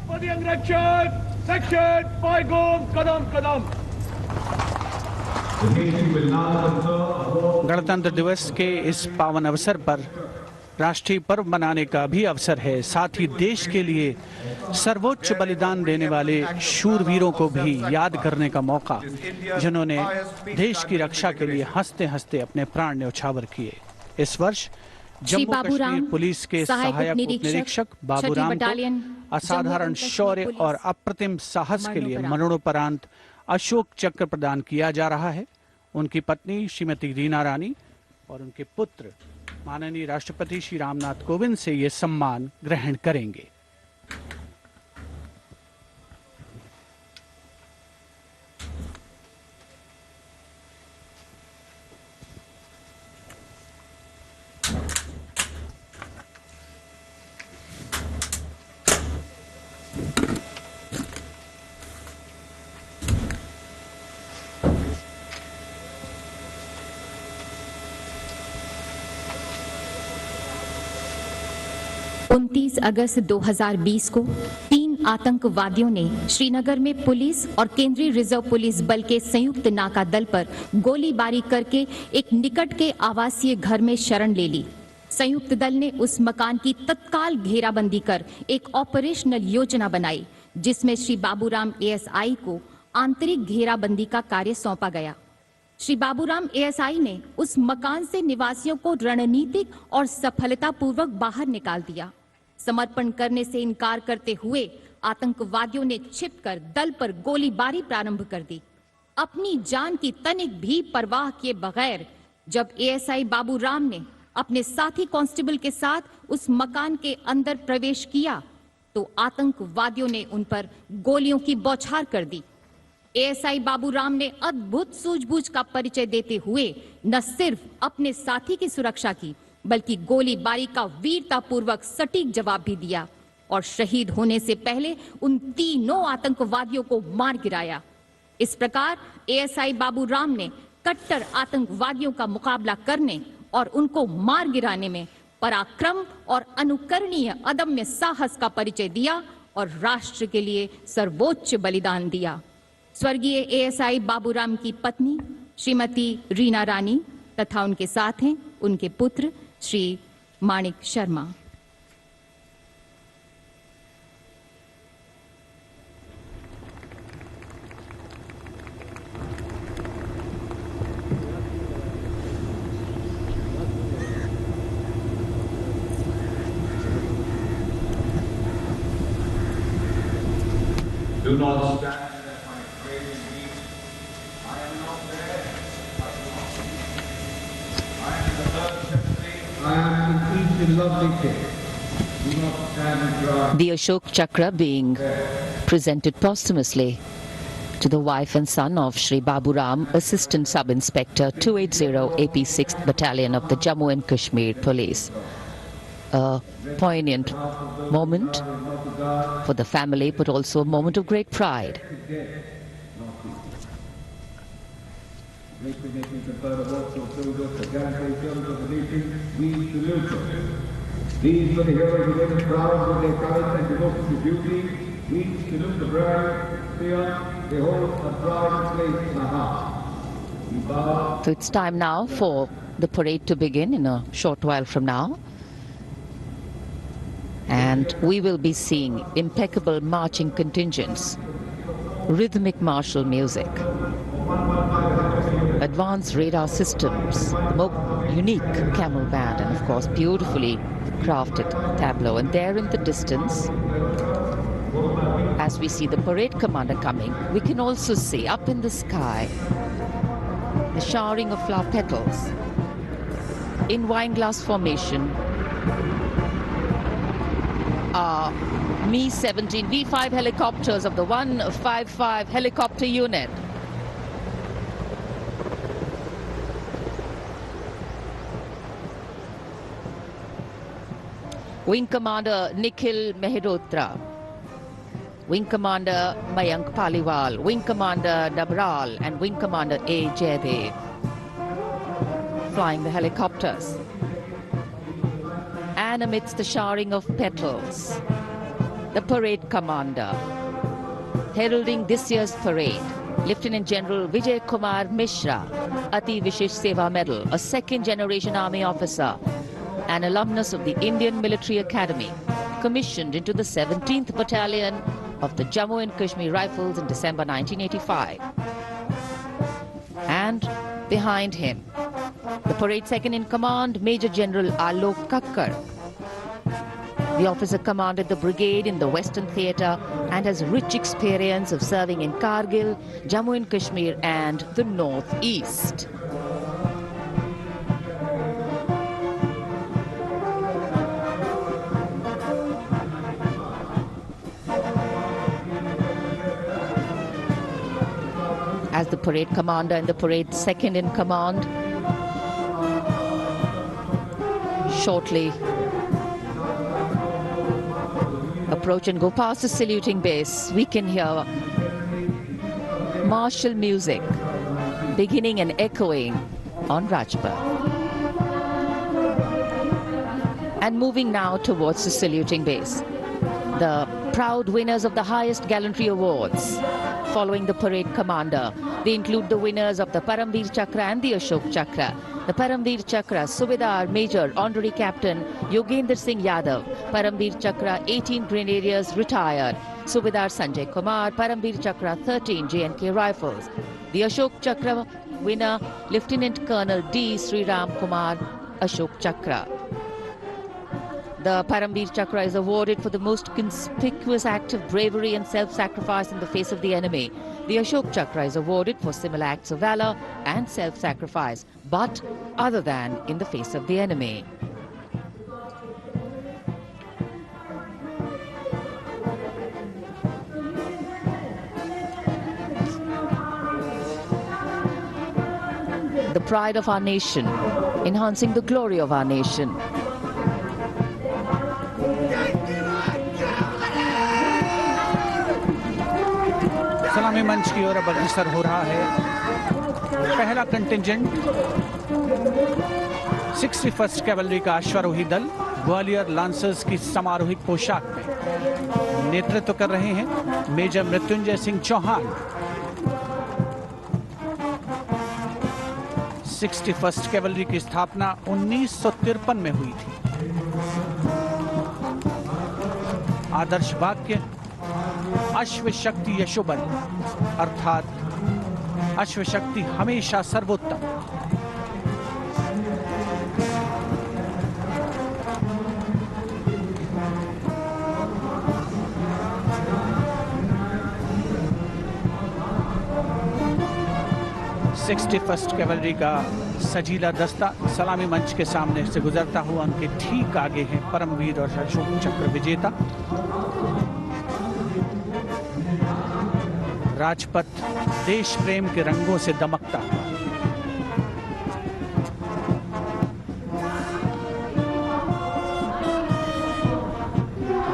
For the young Rakshak, section, Paigom, Kadam, Kadam. गणतंत्र दिवस के इस पावन अवसर पर राष्ट्रीय पर्व मनाने का भी अवसर है। साथ ही देश के लिए सर्वोच्च बलिदान देने वाले शूरवीरों को भी याद करने का मौका, जिन्होंने देश की रक्षा के लिए हंसते हंसते अपने प्राण न्यौछावर किए। इस वर्ष जम्मू कश्मीर पुलिस के सहायक निरीक्षक बाबूराम को असाधारण शौर्य और अप्रतिम साहस के लिए मरणोपरांत अशोक चक्र प्रदान किया जा रहा है। उनकी पत्नी श्रीमती रीना रानी और उनके पुत्र माननीय राष्ट्रपति श्री रामनाथ कोविंद से ये सम्मान ग्रहण करेंगे। अगस्त 2020 को 3 आतंकवादियों ने श्रीनगर में पुलिस और केंद्रीय रिजर्व पुलिस बल के संयुक्त नाका दल पर गोलीबारी करके एक निकट के आवासीय घर में शरण ले ली। संयुक्त दल ने उस मकान की तत्काल घेराबंदी कर एक ऑपरेशनल योजना बनाई, जिसमें श्री बाबूराम एएसआई को आंतरिक घेराबंदी का कार्य सौंपा गया। श्री बाबूराम एएसआई ने उस मकान से निवासियों को रणनीतिक और सफलतापूर्वक बाहर निकाल दिया। समर्पण करने से इनकार करते हुए आतंकवादियों ने छिपकर दल पर गोलीबारी प्रारंभ कर दी। अपनी जान की तनिक भी परवाह किए बगैर जब एएसआई बाबूराम ने अपने साथी कांस्टेबल के साथ उस मकान के अंदर प्रवेश किया तो आतंकवादियों ने उन पर गोलियों की बौछार कर दी। एएसआई बाबूराम ने अद्भुत सूझबूझ का परिचय देते हुए न सिर्फ अपने साथी की सुरक्षा की, बल्कि गोलीबारी का वीरतापूर्वक सटीक जवाब भी दिया और शहीद होने से पहले उन तीनों आतंकवादियों को मार गिराया। इस प्रकार एएसआई बाबूराम ने कट्टर आतंकवादियों का मुकाबला करने और उनको मार गिराने में पराक्रम और अनुकरणीय अदम्य साहस का परिचय दिया और राष्ट्र के लिए सर्वोच्च बलिदान दिया। स्वर्गीय एएसआई बाबूराम की पत्नी श्रीमती रीना रानी तथा उनके साथ हैं उनके पुत्र श्री माणिक Sharma. Do not stand at my crazy feet. I am not there. I am the third century. I am the peace and lovely king. Do not stand and cry. The Ashok Chakra being presented posthumously to the wife and son of Shri Baburam, Assistant Sub-Inspector 280 AP 6th Battalion of the Jammu and Kashmir Police. A poignant moment for the family, but also a moment of great pride. These were the heroes who were proud of their courage and devotion to duty. We salute the brave, they hold a proud place in our hearts. So it's time now for the parade to begin in a short while from now. And we will be seeing impeccable marching contingents, rhythmic martial music, advanced radar systems, the more unique camel band, and of course beautifully crafted tableau. And there in the distance, as we see the parade commander coming, we can also see up in the sky the showering of flower petals in wineglass formation. Mi-17 V5 helicopters of the 155 helicopter unit. Wing Commander Nikhil Mehrotra, Wing Commander Mayank Paliwal, Wing Commander Dabral and Wing Commander A. Jaydev flying the helicopters. And amidst the showering of petals, the parade commander. Heralding this year's parade, Lieutenant General Vijay Kumar Mishra, Ati Vishesh Seva Medal, a second-generation army officer, an alumnus of the Indian Military Academy, commissioned into the 17th Battalion of the Jammu and Kashmir Rifles in December 1985. And behind him, the parade second in command, Major General Alok Kakkar. The officer commanded the brigade in the Western Theatre and has rich experience of serving in Kargil, Jammu and Kashmir and the North-East. As the parade commander and the parade second in command shortly approach and go past the saluting base, we can hear martial music beginning and echoing on Rajpath. And moving now towards the saluting base, the proud winners of the highest gallantry awards following the parade commander. They include the winners of the Paramveer Chakra and the Ashok Chakra. The Paramveer Chakra, Subedar Major Honorary Captain Yogendra Singh Yadav. Paramveer Chakra, 18 Grenadiers retired. Subedar Sanjay Kumar, Paramveer Chakra, 13 J&K Rifles. The Ashok Chakra winner, Lieutenant Colonel D. Sri Ram Kumar, Ashok Chakra. The Paramveer Chakra is awarded for the most conspicuous act of bravery and self-sacrifice in the face of the enemy. The Ashok Chakra is awarded for similar acts of valor and self-sacrifice, but other than in the face of the enemy. The pride of our nation, enhancing the glory of our nation. सलामी मंच की ओर अब अग्रसर हो रहा है पहला contingent 61st cavalry का अश्वारोही दल ग्वालियर लांसर्स की समारोहिक पोशाक में नेतृत्व कर रहे हैं major Mrityunjay Singh Chauhan. 61st cavalry की स्थापना 1953 में हुई थी। आदर्श वाक्य अश्व शक्ति यशोबल, अर्थात अश्व शक्ति हमेशा सर्वोत्तम। सिक्सटी-फर्स्ट कैवलरी का सजीला दस्ता सलामी मंच के सामने से गुजरता हुआ उनके ठीक आगे है परमवीर और अशोक चक्र विजेता। राजपथ देश प्रेम के रंगों से दमकता हुआ।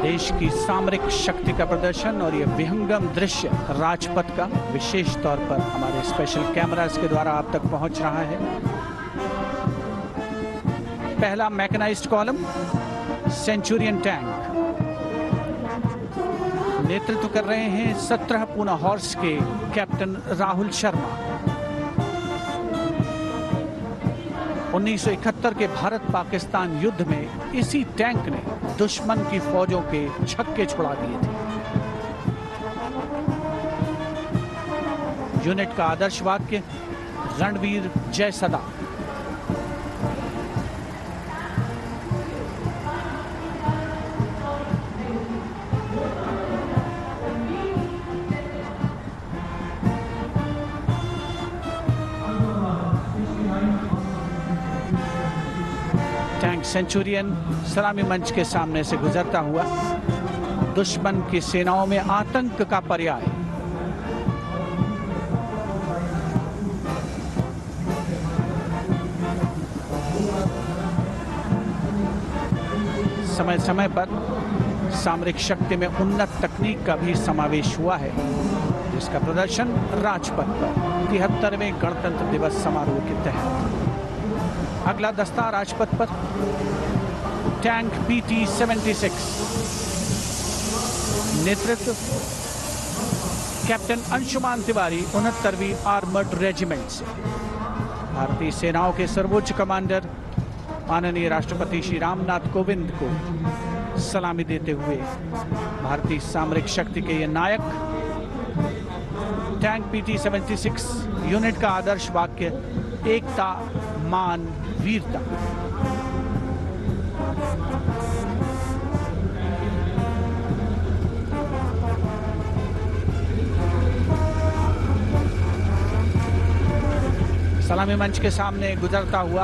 देश की सामरिक शक्ति का प्रदर्शन और यह विहंगम दृश्य राजपथ का विशेष तौर पर हमारे स्पेशल कैमरास के द्वारा आप तक पहुंच रहा है। पहला मैकेनाइज्ड कॉलम सेंचुरियन टैंक नेतृत्व कर रहे हैं 17 पूना हॉर्स के कैप्टन राहुल शर्मा। 1971 के भारत पाकिस्तान युद्ध में इसी टैंक ने दुश्मन की फौजों के छक्के छुड़ा दिए थे। यूनिट का आदर्श वाक्य रणवीर जय सदा। सेंचुरियन सलामी मंच के सामने से गुजरता हुआ दुश्मन की सेनाओं में आतंक का पर्याय। समय समय पर सामरिक शक्ति में उन्नत तकनीक का भी समावेश हुआ है, जिसका प्रदर्शन राजपथ पर 73वें गणतंत्र दिवस समारोह के तहत। अगला दस्ता राजपथ पर टैंक PT-76 नेतृत्व कैप्टन अंशुमान तिवारी 69वीं आर्मर्ड रेजिमेंट से। भारतीय सेनाओं के सर्वोच्च कमांडर माननीय राष्ट्रपति श्री रामनाथ कोविंद को सलामी देते हुए भारतीय सामरिक शक्ति के ये नायक। टैंक PT-76 यूनिट का आदर्श वाक्य एकता, मान, वीरता। सलामी मंच के सामने गुजरता हुआ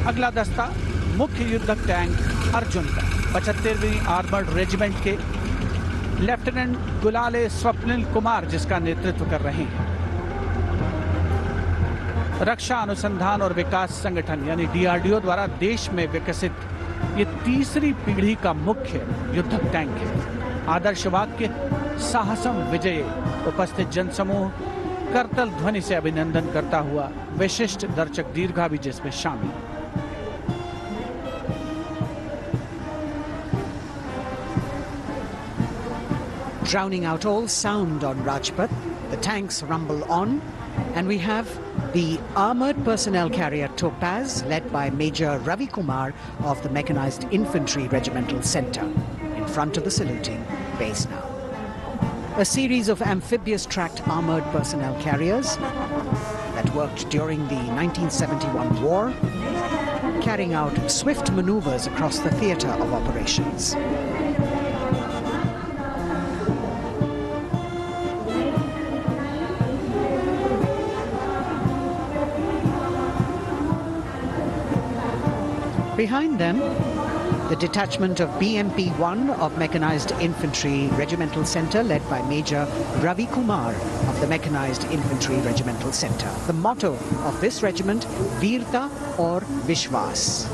अगला दस्ता मुख्य युद्धक टैंक अर्जुन का 75वीं आर्मर्ड रेजिमेंट के लेफ्टिनेंट गुलाले स्वप्निल कुमार जिसका नेतृत्व कर रहे हैं। रक्षा अनुसंधान और विकास संगठन यानी DRDO द्वारा देश में विकसित ये तीसरी पीढ़ी का मुख्य युद्धक टैंक है। आदर्श वाक्य साहसम विजय। उपस्थित जनसमूह करतल ध्वनि से अभिनंदन करता हुआ विशिष्ट दर्शक दीर्घा भी जिसमें शामिल। Drowning out all sound on Rajpath, the tanks rumble on, and we have the armoured personnel carrier Topaz, led by Major Ravi Kumar of the Mechanized Infantry Regimental Centre, in front of the saluting base now. A series of amphibious tracked armoured personnel carriers that worked during the 1971 war, carrying out swift manoeuvres across the theatre of operations. Behind them, the detachment of BMP-1 of Mechanized Infantry Regimental Centre, led by Major Ravi Kumar of the Mechanized Infantry Regimental Centre. The motto of this regiment, Veerta or Vishwas.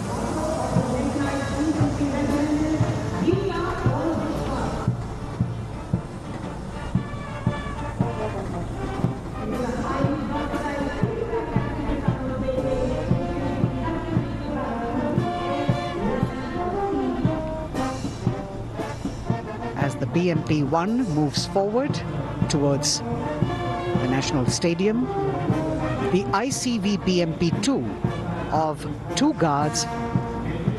The BMP-1 moves forward towards the National Stadium. The ICV BMP-2 of 2 guards,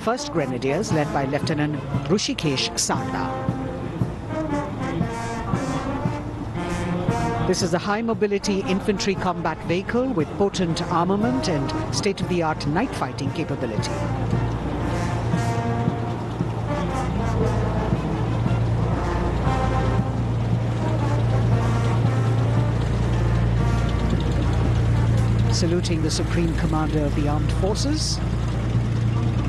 1st Grenadiers, led by Lieutenant Rushikesh Sarda. This is a high-mobility infantry combat vehicle with potent armament and state-of-the-art night fighting capability. Saluting the Supreme Commander of the Armed Forces,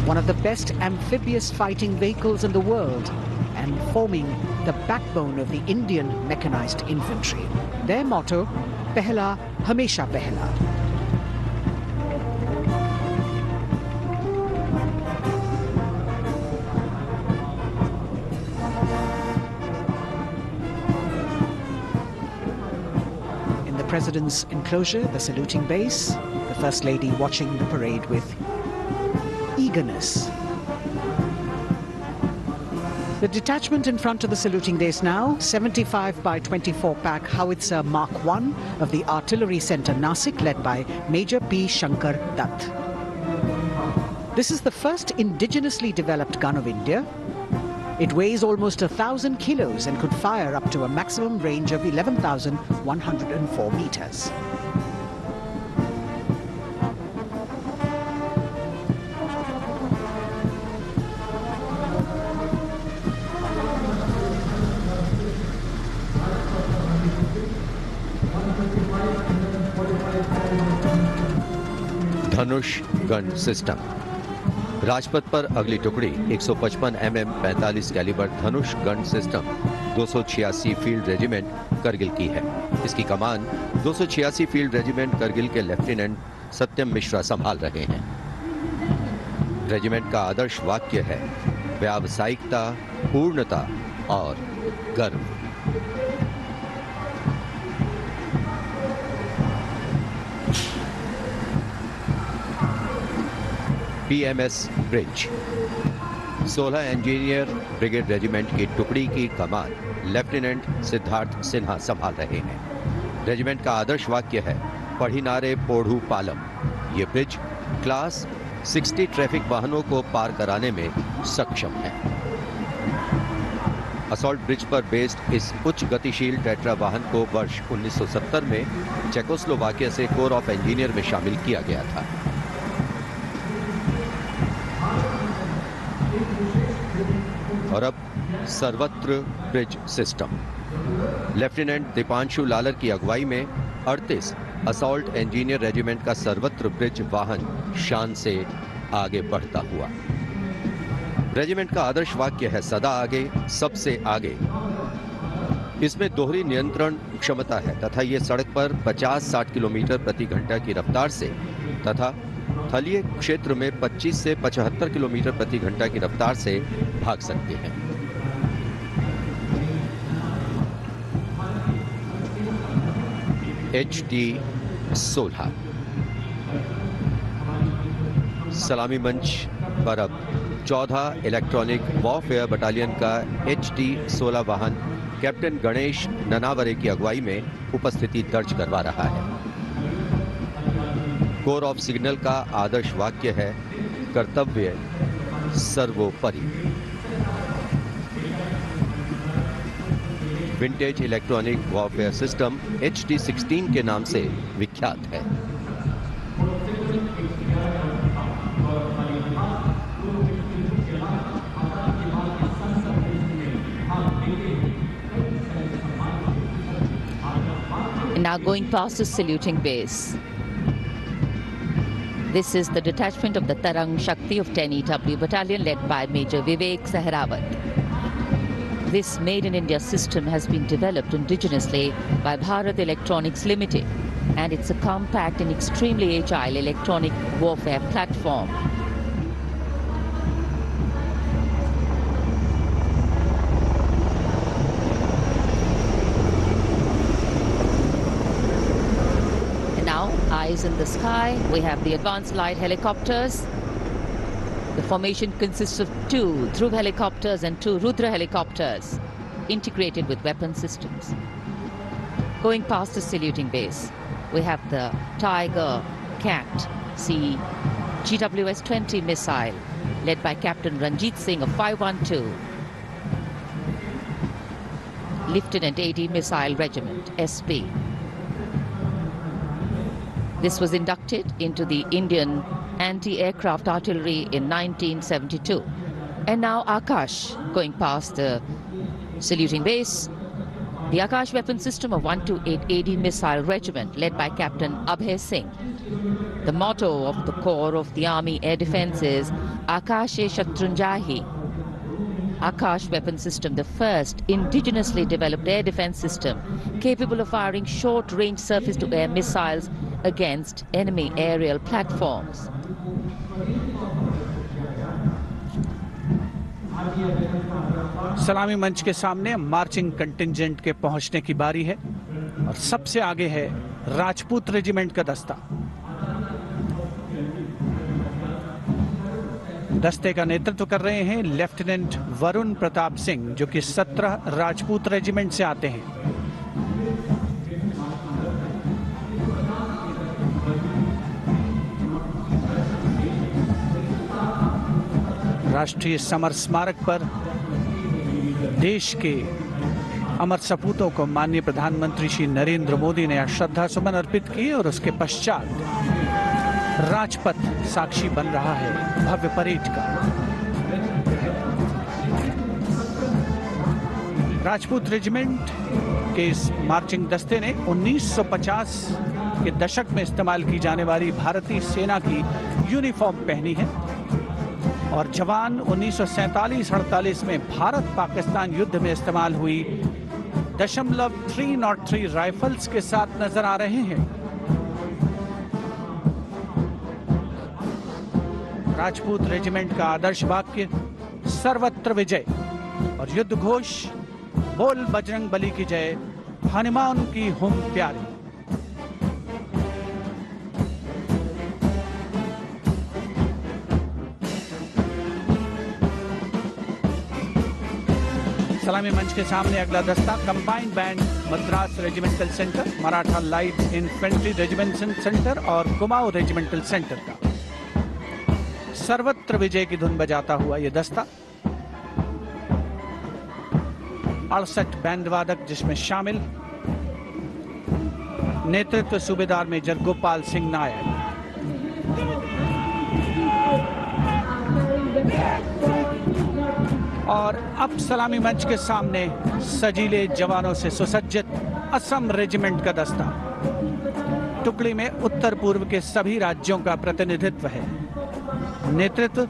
one of the best amphibious fighting vehicles in the world and forming the backbone of the Indian Mechanized Infantry. Their motto, Pehla Hamesha Pehla. President's enclosure, the saluting base, the First Lady watching the parade with eagerness. The detachment in front of the saluting base now, 75 by 24 pack howitzer Mark I of the Artillery Centre Nasik, led by Major P. Shankar Dutt. This is the first indigenously developed gun of India. It weighs almost 1,000 kilos and could fire up to a maximum range of 11,104 meters. Dhanush gun system. Rajpath पर अगली टुकड़ी 155 mm 45 calibre Dhanush gun system 286 field regiment Kargil की है। इसकी कमान 286 field regiment Kargil के lieutenant सत्यम मिश्रा संभाल रहे हैं। रेजिमेंट का आदर्श वाक्य है व्यावसायिकता, पूर्णता और गर्व। PMS Bridge। 16 engineer brigade regiment की टुकड़ी की कमान लेफ्टिनेंट सिद्धार्थ सिन्हा संभाल रहे हैं। रेजिमेंट का आदर्श वाक्य है, पढ़िनारे पोढ़ू पालम। ये ब्रिज क्लास 60 ट्रैफिक वाहनों को पार कराने में सक्षम है। असॉल्ट ब्रिज पर बेस्ड इस उच्च गतिशील टेट्रा वाहन को वर्ष 1970 में चेकोस्लोवाकिया से कोर ऑफ इंजीनियर में शामिल किया गया था। और अब सर्वत्र bridge system. Lieutenant Deepanshu Lalor की अगुवाई में 38 असॉल्ट इंजीनियर रेजिमेंट का सर्वत्र ब्रिज वाहन शान से आगे बढ़ता हुआ। रेजिमेंट का आदर्श वाक्य है, सदा आगे, सबसे आगे। इसमें दोहरी नियंत्रण क्षमता है तथा ये सड़क पर 50-60 किलोमीटर प्रति घंटा की रफ्तार से तथा थलीय क्षेत्र में 25 से 75 किलोमीटर प्रति घंटा की रफ्तार से भाग सकते हैं। HT-16 सलामी मंच पर अब 14 इलेक्ट्रॉनिक वॉरफेयर बटालियन का HT-16 वाहन कैप्टन गणेश ननावरे की अगुवाई में उपस्थिति दर्ज करवा रहा है। कोर ऑफ सिग्नल का आदर्श वाक्य है, कर्तव्य सर्वोपरि। Vintage electronic warfare system HT-16 के नाम से विख्यात है। Now going past the saluting base. This is the detachment of the Tarang Shakti of 10 EW Battalion led by Major Vivek Sehrawat. This Made in India system has been developed indigenously by Bharat Electronics Limited, and it's a compact and extremely agile electronic warfare platform. And now, eyes in the sky, we have the advanced light helicopters. The formation consists of 2 Dhruv helicopters and 2 Rudra helicopters, integrated with weapon systems. Going past the saluting base, we have the Tiger Cat C GWS-20 missile, led by Captain Ranjit Singh of 512, Lieutenant AD Missile Regiment, SP. This was inducted into the Indian anti-aircraft artillery in 1972. And now Akash, going past the saluting base, the Akash weapon system of 128 AD Missile Regiment, led by Captain Abhay Singh. The motto of the Corps of the Army Air Defence is Akashe Shatrunjahi. Akash weapon system, the first indigenously developed air defence system capable of firing short-range surface-to-air missiles against enemy aerial platforms. सलामी मंच के सामने marching contingent के पहुंचने की बारी है और सबसे आगे है राजपूत रेजिमेंट का दस्ता। दस्ते का नेतृत्व कर रहे हैं लेफ्टिनेंट वरुण प्रताप सिंह, जो कि 17 राजपूत रेजिमेंट से आते हैं। राष्ट्रीय समर स्मारक पर देश के अमर सपूतों को माननीय प्रधानमंत्री श्री नरेंद्र मोदी ने श्रद्धा सुमन अर्पित किए और उसके पश्चात राजपथ साक्षी बन रहा है भव्य परेड का। राजपूत रेजिमेंट के इस मार्चिंग दस्ते ने 1950 के दशक में इस्तेमाल की जाने वाली भारतीय सेना की यूनिफॉर्म पहनी है और जवान 1947-48 में भारत पाकिस्तान युद्ध में इस्तेमाल हुई .303 राइफल्स के साथ नजर आ रहे हैं। राजपूत रेजिमेंट का आदर्श वाक्य सर्वत्र विजय और युद्ध घोष बोल बजरंग बली की जय, हनुमान की हुम प्यारी। सलामी मंच के सामने अगला दस्ता combined band Madras regimental centre, Maratha light infantry regimental centre और कुमाऊं रेजिमेंटल सेंटर का सर्वत्र विजय की धुन बजाता हुआ यह दस्ता 68 बैंड वादक जिसमें शामिल नेतृत्व सूबेदार मेजर गोपाल सिंह नायक। और अब सलामी मंच के सामने सजीले जवानों से सुसज्जित असम रेजिमेंट का दस्ता। टुकड़ी में उत्तर पूर्व के सभी राज्यों का प्रतिनिधित्व है। नेतृत्व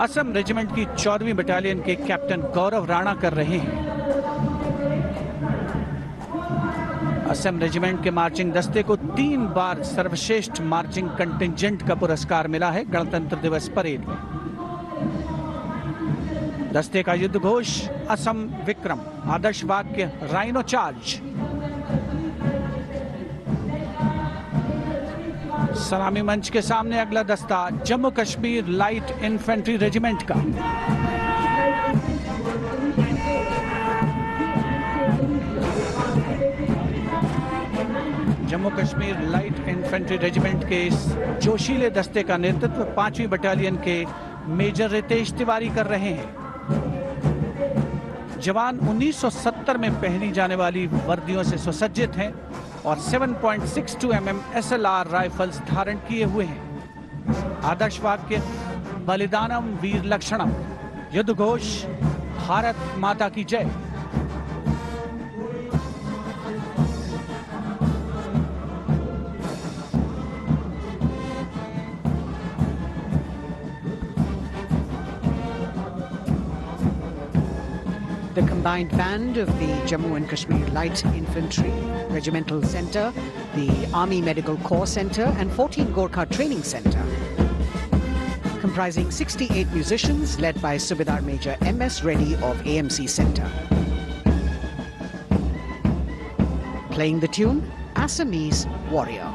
असम रेजिमेंट की 14वीं बटालियन के कैप्टन गौरव राणा कर रहे हैं। असम रेजिमेंट के मार्चिंग दस्ते को 3 बार सर्वश्रेष्ठ मार्चिंग कंटिंजेंट का पुरस्कार मिला है गणतंत्र दिवस परेड में। दस्ते का युद्ध घोष असम विक्रम, आदर्श वाक्य राइनो चार्ज। सलामी मंच के सामने अगला दस्ता Jammu Kashmir light infantry regiment का। Jammu Kashmir light infantry regiment के इस जोशीले दस्ते का नेतृत्व 5वीं बटालियन के मेजर रितेश तिवारी कर रहे हैं। जवान 1970 में पहनी जाने वाली वर्दियों से सुसज्जित हैं और 7.62 mm SLR राइफल्स धारण किए हुए हैं। आदर्श वाक्य बलिदानम वीर लक्षणम, युद्ध घोष भारत माता की जय। The combined band of the Jammu and Kashmir Light Infantry Regimental Centre, the Army Medical Corps Centre and 14 Gorkha Training Centre, comprising 68 musicians led by Subedar Major M.S. Reddy of AMC Centre. Playing the tune, Assamese Warrior.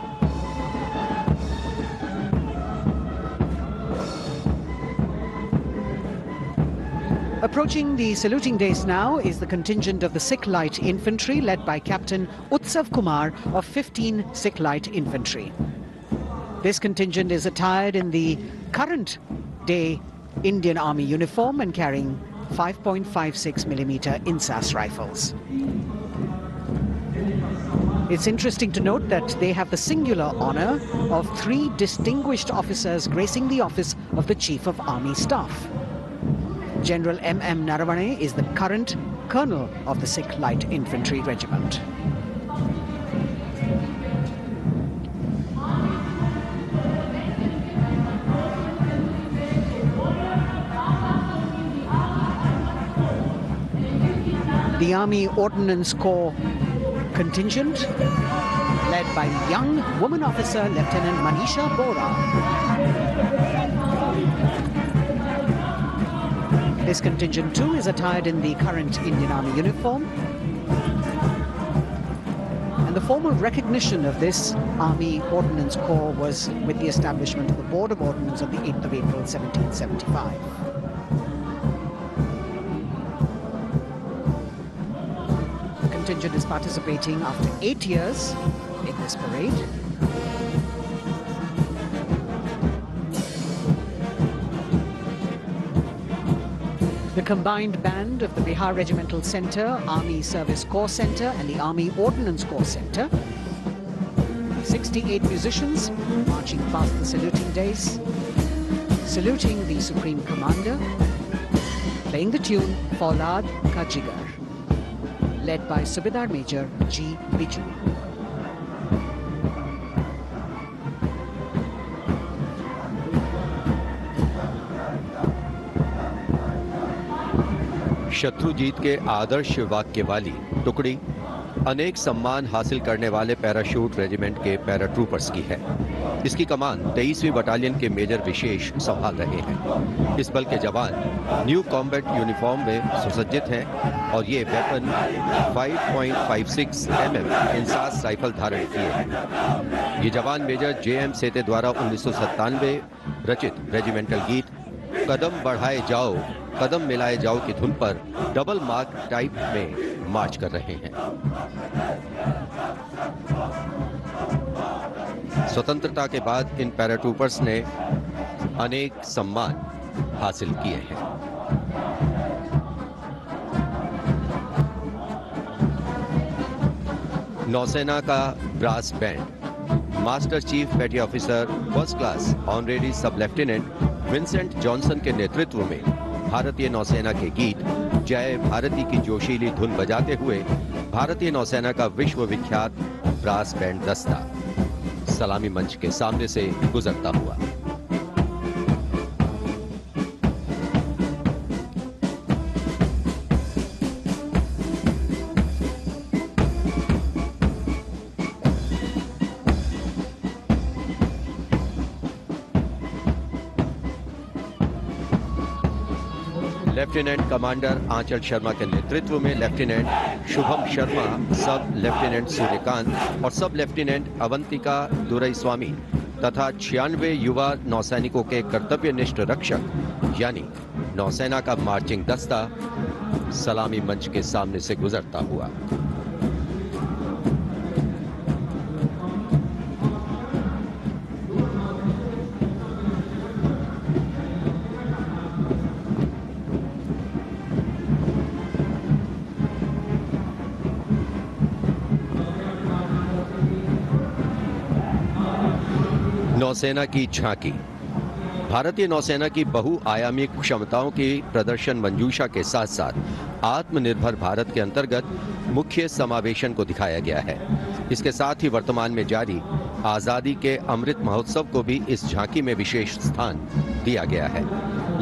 Approaching the saluting days now is the contingent of the Sikh Light Infantry led by Captain Utsav Kumar of 15 Sikh Light Infantry. This contingent is attired in the current day Indian Army uniform and carrying 5.56mm INSAS rifles. It's interesting to note that they have the singular honor of 3 distinguished officers gracing the office of the Chief of Army Staff. General M.M. Naravane is the current colonel of the Sikh Light Infantry Regiment. The Army Ordnance Corps contingent, led by young woman officer Lieutenant Manisha Bora. This contingent too is attired in the current Indian Army uniform. And the formal recognition of this Army Ordnance Corps was with the establishment of the Board of Ordnance on the 8th of April 1775. The contingent is participating after 8 years in this parade. The combined band of the Bihar Regimental Centre, Army Service Corps Centre and the Army Ordnance Corps Centre. 68 musicians marching past the saluting days, saluting the Supreme Commander, playing the tune Faulad Ka Jigar, led by Subedar Major G. Biju. Shatrujeet के आदर्श वाक्य वाली टुकड़ी अनेक सम्मान हासिल करने वाले parachute regiment के पैराट्रूपर्स की है। इसकी कमान 23वीं बटालियन के मेजर विशेष संभाल रहे हैं। इस बल के जवान न्यू कॉम्बैट यूनिफॉर्म में सुसज्जित हैं और ये वेपन 5.56 mm इंसास राइफल धारण किए हैं। ये जवान मेजर JM सेते द्वारा 1997 रचित रेजिमेंटल गीत कदम बढ़ाए जाओ कदम मिलाए जाओ की धुन पर डबल मार्क टाइप में मार्च कर रहे हैं। स्वतंत्रता के बाद इन पैराट्रूपर्स ने अनेक सम्मान हासिल किए हैं। नौसेना का ब्रास बैंड मास्टर चीफ पेटी ऑफिसर फर्स्ट क्लास ऑनरेरी सब लेफ्टिनेंट विंसेंट जॉनसन के नेतृत्व में भारतीय नौसेना के गीत जय भारती की जोशीली धुन बजाते हुए भारतीय नौसेना का विश्व विख्यात ब्रास बैंड दस्ता सलामी मंच के सामने से गुजरता हुआ। लेफ्टिनेंट कमांडर आंचल शर्मा के नेतृत्व में लेफ्टिनेंट शुभम शर्मा, सब लेफ्टिनेंट सूर्यकांत और सब लेफ्टिनेंट अवंतिका दुरईस्वामी तथा 96 युवा नौसैनिकों के कर्तव्यनिष्ठ रक्षक यानी नौसेना का मार्चिंग दस्ता सलामी मंच के सामने से गुजरता हुआ। नौसेना की झांकी भारतीय नौसेना की बहुआयामी क्षमताओं की प्रदर्शन मंजूषा के साथ साथ आत्मनिर्भर भारत के अंतर्गत मुख्य समावेशन को दिखाया गया है। इसके साथ ही वर्तमान में जारी आजादी के अमृत महोत्सव को भी इस झांकी में विशेष स्थान दिया गया है।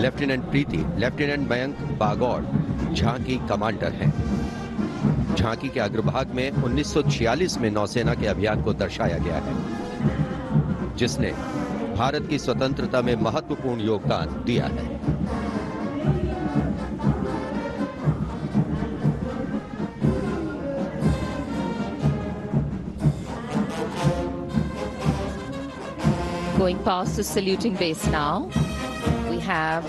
लेफ्टिनेंट प्रीति, लेफ्टिनेंट मयंक बागौर झांकी कमांडर हैं। झांकी के अग्रभाग में 1946 में नौसेना के अभियान को दर्शाया गया है जिसने भारत की स्वतंत्रता में महत्वपूर्ण योगदान दिया है। Going past the saluting base now, we have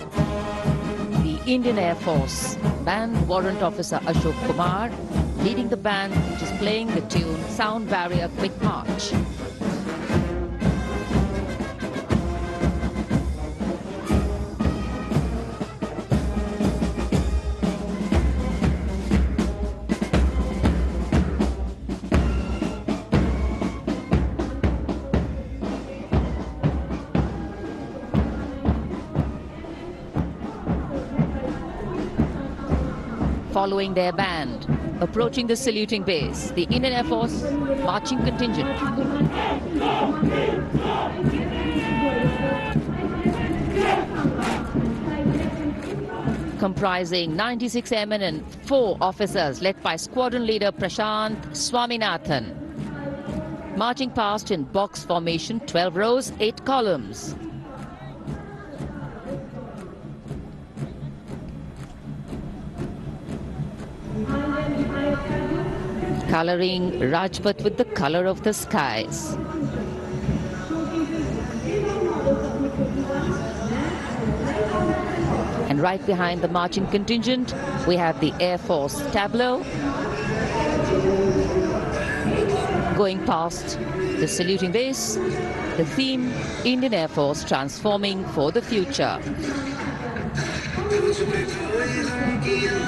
the Indian Air Force Band Warrant Officer Ashok Kumar leading the band, which is playing the tune Sound Barrier Quick March. Following their band, approaching the saluting base, the Indian Air Force marching contingent. Comprising 96 airmen and 4 officers led by squadron leader Prashant Swaminathan. Marching past in box formation, 12 rows, 8 columns. Coloring Rajpath with the color of the skies. And right behind the marching contingent, we have the Air Force tableau. Going past the saluting base, the theme, Indian Air Force transforming for the future.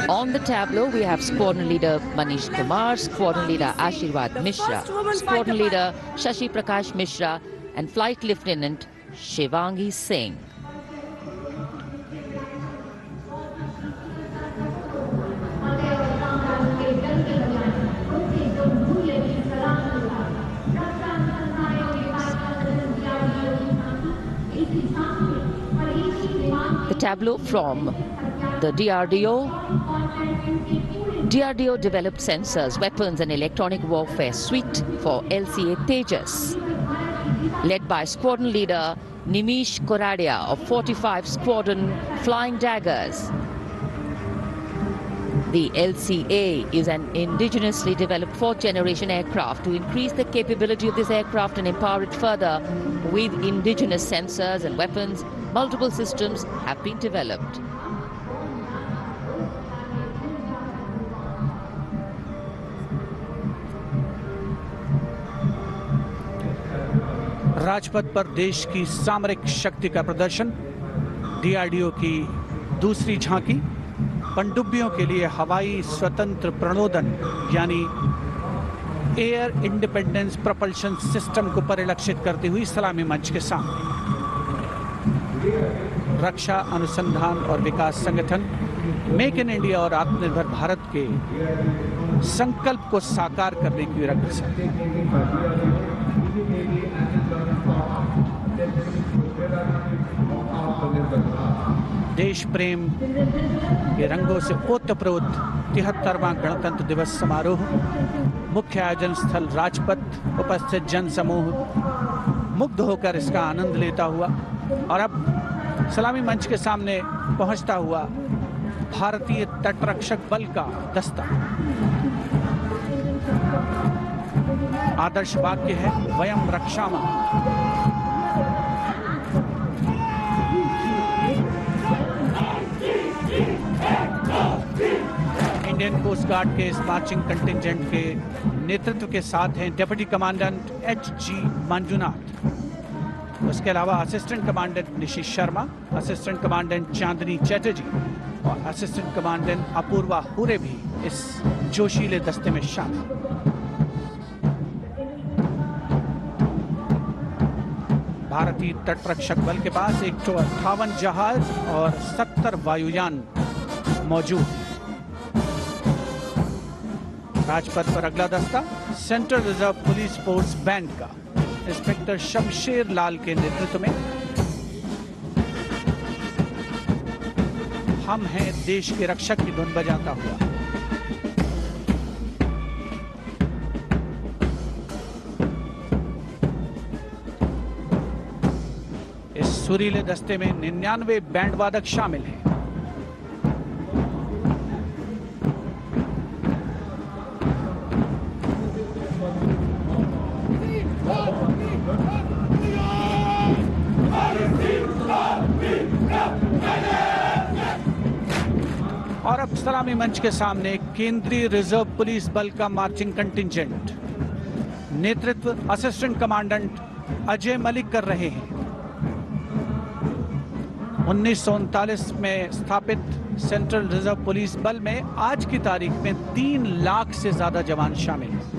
On the tableau, we have Squadron Leader Manish Kumar, Squadron Leader Ashirwad Mishra, Squadron Leader Shashi Prakash Mishra, and Flight Lieutenant Shivangi Singh. The tableau from the DRDO developed sensors, weapons and electronic warfare suite for LCA Tejas, led by Squadron Leader Nimish Koradia of 45 Squadron Flying Daggers. The LCA is an indigenously developed 4th generation aircraft. To increase the capability of this aircraft and empower it further with indigenous sensors and weapons, multiple systems have been developed. Rajpath पर देश की सामरिक शक्ति का प्रदर्शन, DRDO की दूसरी झांकी, पनडुब्बियों के लिए हवाई स्वतंत्र प्रणोदन यानी एयर इंडिपेंडेंस प्रपल्शन सिस्टम को परिलक्षित करती हुई सलामी मंच के सामने। रक्षा अनुसंधान और विकास संगठन मेक इन इंडिया और आत्मनिर्भर भारत के संकल्प को साकार करने की रक्षा। देश प्रेम के रंगों से ओतप्रोत 73वां गणतंत्र दिवस समारोह, मुख्य आयोजन स्थल राजपथ, उपस्थित जन समूह मुग्ध होकर इसका आनंद लेता हुआ और अब सलामी मंच के सामने पहुंचता हुआ भारतीय तटरक्षक बल का दस्ता। आदर्श वाक्य है वयम रक्षामः। इंडियन कोस्ट गार्ड के इस मार्चिंग कंटिंजेंट के नेतृत्व के साथ हैं डिप्टी कमांडेंट एच.जी. मंजुनाथ। उसके अलावा assistant commandant Nishi Sharma, assistant commandant Chandni Chatterjee और असिस्टेंट कमांडेंट अपूर्वा हुरे भी इस जोशीले दस्ते में शामिल। भारतीय तटरक्षक बल के पास 158 जहाज और 70 वायुयान मौजूद। राजपथ पर अगला दस्ता central reserve police force band का इंस्पेक्टर शमशेर लाल के नेतृत्व में। हम हैं देश के रक्षक की धुन बजाता हुआ। इस सुरीले दस्ते में 99 बैंड वादक शामिल हैं। और अब सलामी मंच के सामने केंद्रीय रिजर्व पुलिस बल का मार्चिंग कंटिंजेंट, नेतृत्व असिस्टेंट कमांडेंट अजय मलिक कर रहे हैं। 1939 में स्थापित सेंट्रल रिजर्व पुलिस बल में आज की तारीख में 3 लाख से ज्यादा जवान शामिल हैं।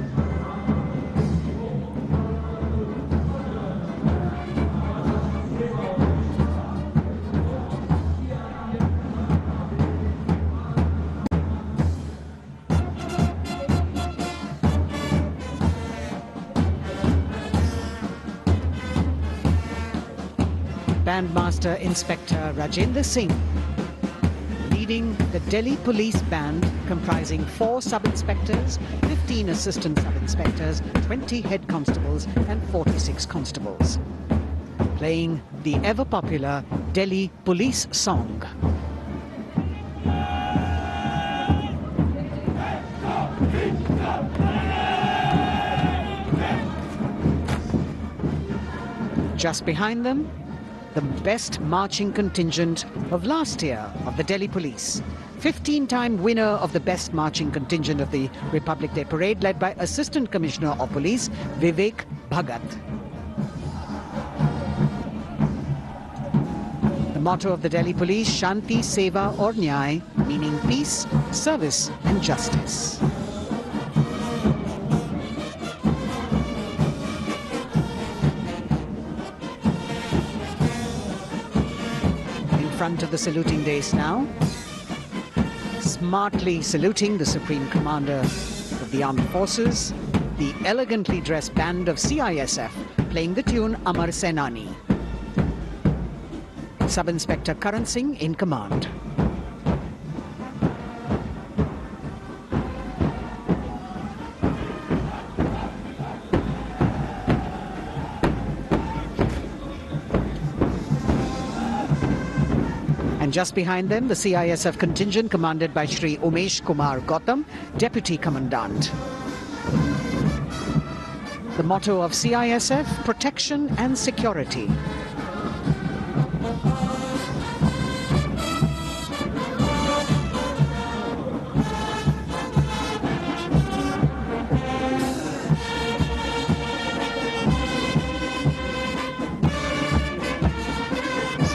Bandmaster Inspector Rajendra Singh, leading the Delhi Police Band comprising 4 sub-inspectors, 15 assistant sub-inspectors, 20 head constables and 46 constables, playing the ever-popular Delhi Police song. Just behind them, the best marching contingent of last year of the Delhi Police. 15-time winner of the best marching contingent of the Republic Day Parade, led by Assistant Commissioner of Police Vivek Bhagat. The motto of the Delhi Police, Shanti, Seva aur Nyay, meaning peace, service and justice. Front of the saluting dais now, smartly saluting the Supreme Commander of the Armed Forces, the elegantly dressed band of CISF playing the tune Amar Senani. Sub-Inspector Karan Singh in command. Just behind them, the CISF contingent commanded by Shri Umesh Kumar Gautam, Deputy Commandant. The motto of CISF, protection and security.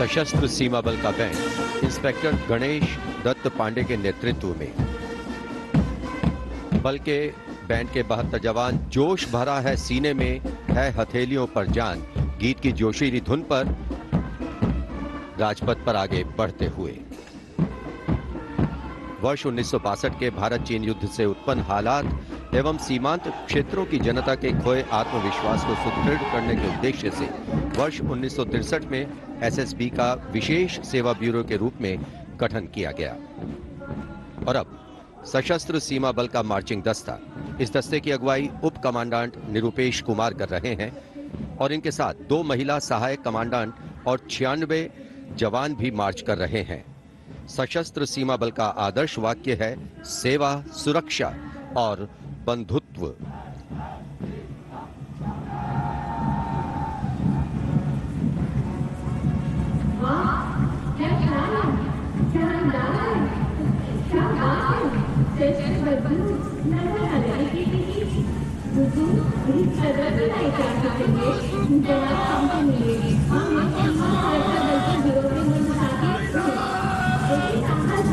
सशस्त्र सीमा बल का band inspector Ganesh Dutt Pandey के नेतृत्व में। बल के band के 72 जवान जोश भरा है सीने में है हथेलियों पर जान गीत की जोशीली धुन पर राजपथ पर आगे बढ़ते हुए। वर्ष 1962 के भारत चीन युद्ध से उत्पन्न हालात एवं सीमांत क्षेत्रों की जनता के खोए आत्मविश्वास को सुदृढ़ करने के उद्देश्य से वर्ष 1963 में एसएसबी का विशेष सेवा ब्यूरो के रूप में गठन किया गया और अब सशस्त्र सीमा बल का मार्चिंग दस्ता। इस दस्ते की अगुवाई उप कमांडेंट निरुपेश कुमार कर रहे हैं और इनके साथ 2 महिला सहायक कमांडेंट और 96 जवान भी मार्च कर रहे हैं। सशस्त्र सीमा बल का आदर्श वाक्य है सेवा, सुरक्षा और बंधुत्व।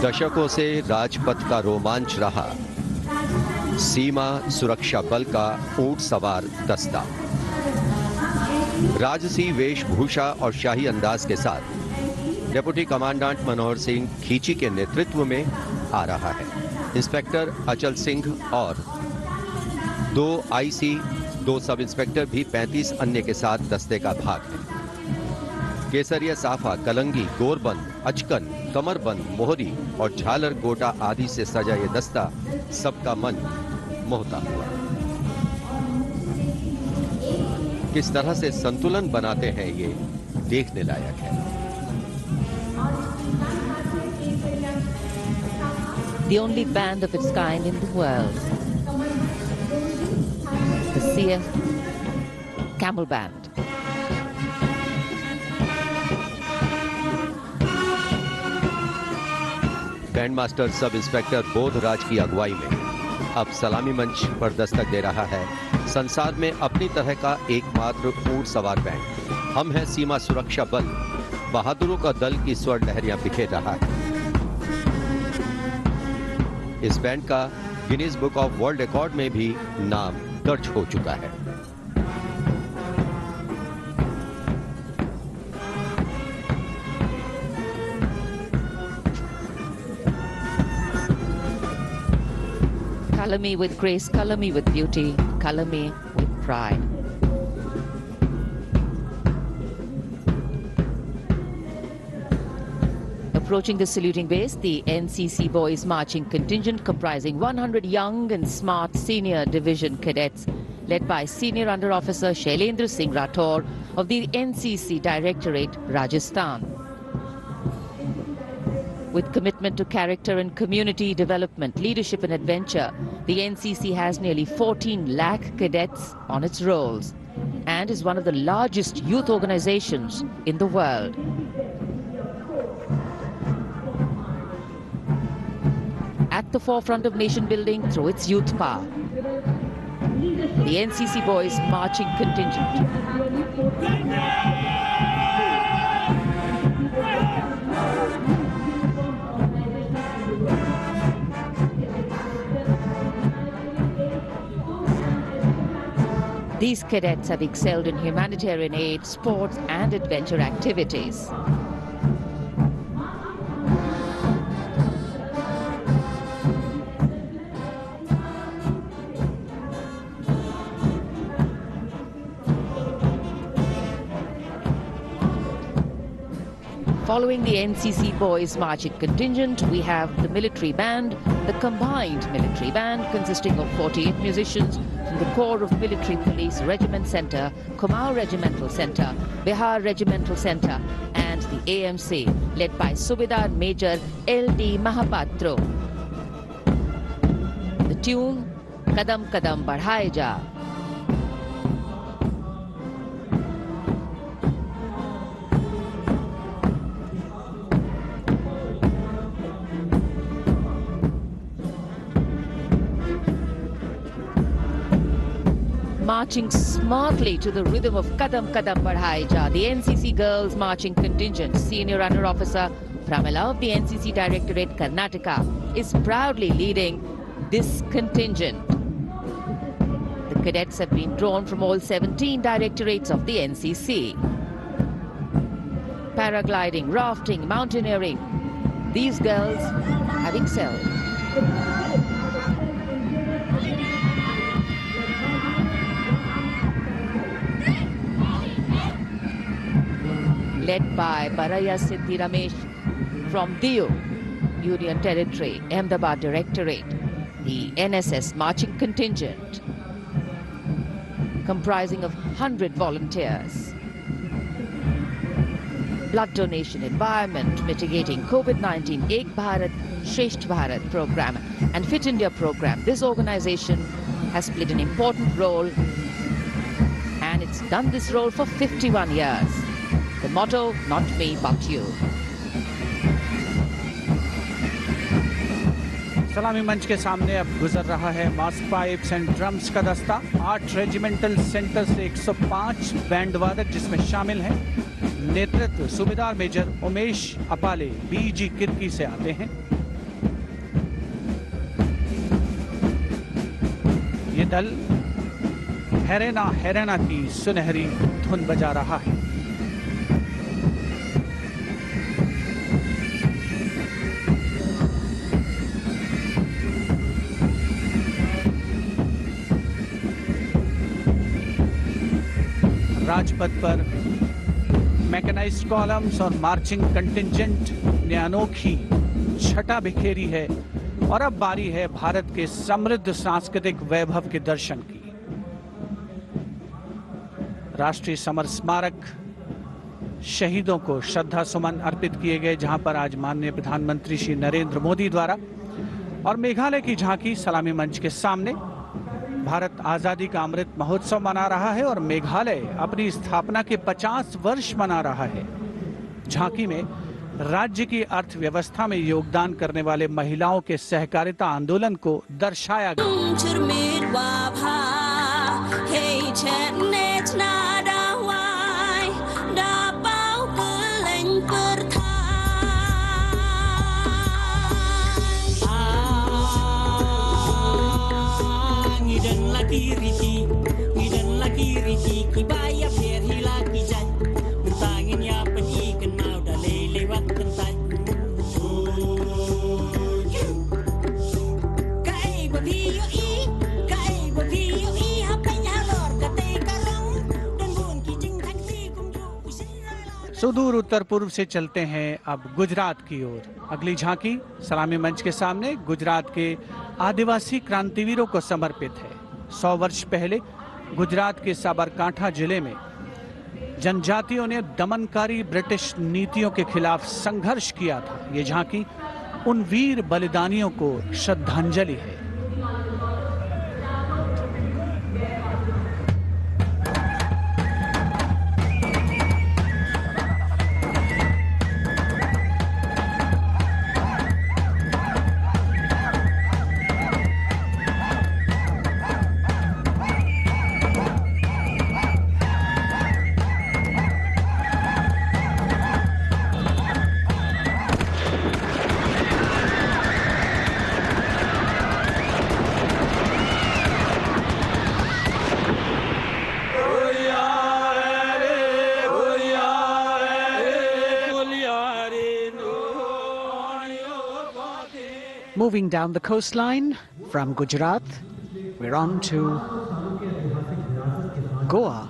दशकों से राजपथ का रोमांच रहा सीमा सुरक्षा बल का ऊंट सवार दस्ता राजसी वेशभूषा और शाही अंदाज के साथ डिप्टी कमांडेंट मनोहर सिंह खींची के नेतृत्व में आ रहा है। इंस्पेक्टर अचल सिंह और 2 आईसी, 2 सब इंस्पेक्टर भी 35 अन्य के साथ दस्ते का भाग है। केसरिया साफा, कलंगी, गोरबंद, अचकन, कमरबंद, मोहरी और झालर गोटा आदि से सजा ये दस्ता सबका मन मोहता हुआ। किस तरह से संतुलन बनाते हैं ये देखने लायक है। The only band of its kind in the world, the CF Camel Band. Band master sub inspector Bodhraj की अगुवाई में अब सलामी मंच पर दस्तक दे रहा है संसार में अपनी तरह का एकमात्र ऊंट सवार बैंड। हम हैं सीमा सुरक्षा बल, बहादुरों का दल की स्वर लहरियां बिखेर रहा है। इस बैंड का Guinness book of world record में भी नाम दर्ज हो चुका है। Color me with grace, color me with beauty, color me with pride. Approaching the saluting base, the NCC Boys Marching Contingent comprising 100 young and smart senior division cadets led by Senior Under Officer Shailendra Singh Rathore of the NCC Directorate, Rajasthan. With commitment to character and community development, leadership and adventure, the NCC has nearly 14 lakh cadets on its rolls and is one of the largest youth organizations in the world. At the forefront of nation building through its youth power, the NCC Boys Marching Contingent. These cadets have excelled in humanitarian aid, sports and adventure activities. Following the NCC Boys Marching Contingent, we have the military band, the combined military band consisting of 48 musicians from the Corps of Military Police Regiment Centre, Kumaon Regimental Centre, Bihar Regimental Centre and the AMC led by Subedar Major L.D. Mahapatro. The tune, Kadam Kadam Badhaye Ja. marching smartly to the rhythm of Kadam Kadam Badhai Ja. The NCC Girls Marching Contingent, Senior Runner Officer Pramila of the NCC Directorate Karnataka, is proudly leading this contingent. The cadets have been drawn from all 17 directorates of the NCC. Paragliding, rafting, mountaineering, these girls have excelled. Led by Baraya Siddhi Ramesh from Diu, Union Territory, Ahmedabad Directorate, the NSS Marching Contingent, comprising of 100 volunteers. Blood donation, environment, mitigating COVID-19, Ek Bharat, Shresht Bharat program and Fit India program. This organization has played an important role, and it's done this role for 51 years. The motto, not me, but you. सलामी मंच के सामने अब गुजर रहा है मास pipes and drums का दस्ता। 8 रेजिमेंटल सेंटर से 105 बैंड वादक जिसमें शामिल हैं। नेतृत्व सूबेदार मेजर उमेश अपाले बीजी किर्की से आते हैं। ये दल हैरेना हैरेना की सुनहरी धुन बजा रहा है। राजपथ पर मैकेनाइज्ड कॉलम्स और मार्चिंग कंटिंजेंट ने अनोखी छटा बिखेरी है और अब बारी है भारत के समृद्ध सांस्कृतिक वैभव के दर्शन की। राष्ट्रीय समर स्मारक शहीदों को श्रद्धा सुमन अर्पित किए गए, जहां पर आज माननीय प्रधानमंत्री श्री नरेंद्र मोदी द्वारा, और मेघालय की झांकी सलामी मंच के सामने। भारत आजादी का अमृत महोत्सव मना रहा है और मेघालय अपनी स्थापना के 50 वर्ष मना रहा है। झांकी में राज्य की अर्थव्यवस्था में योगदान करने वाले महिलाओं के सहकारिता आंदोलन को दर्शाया गया। सुदूर उत्तर पूर्व से चलते हैं अब गुजरात की ओर। अगली झांकी सलामी मंच के सामने गुजरात के आदिवासी क्रांतिवीरों को समर्पित है। 100 वर्ष पहले गुजरात के साबरकांठा जिले में जनजातियों ने दमनकारी ब्रिटिश नीतियों के खिलाफ संघर्ष किया था। ये झांकी उन वीर बलिदानियों को श्रद्धांजलि है। Moving down the coastline from Gujarat, we're on to Goa.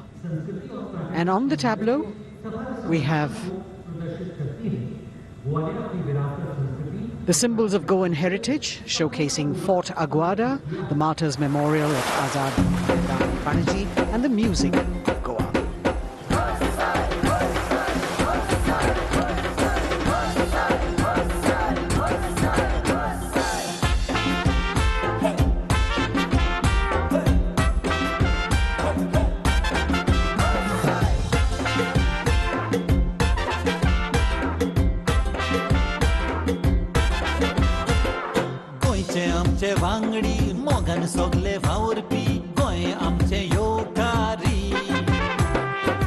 And on the tableau, we have the symbols of Goan heritage, showcasing Fort Aguada, the Martyrs Memorial at Azad Panaji, and the music of Goa. वांगडी मोगन सोगले भावरपी गोय आमचे योकारी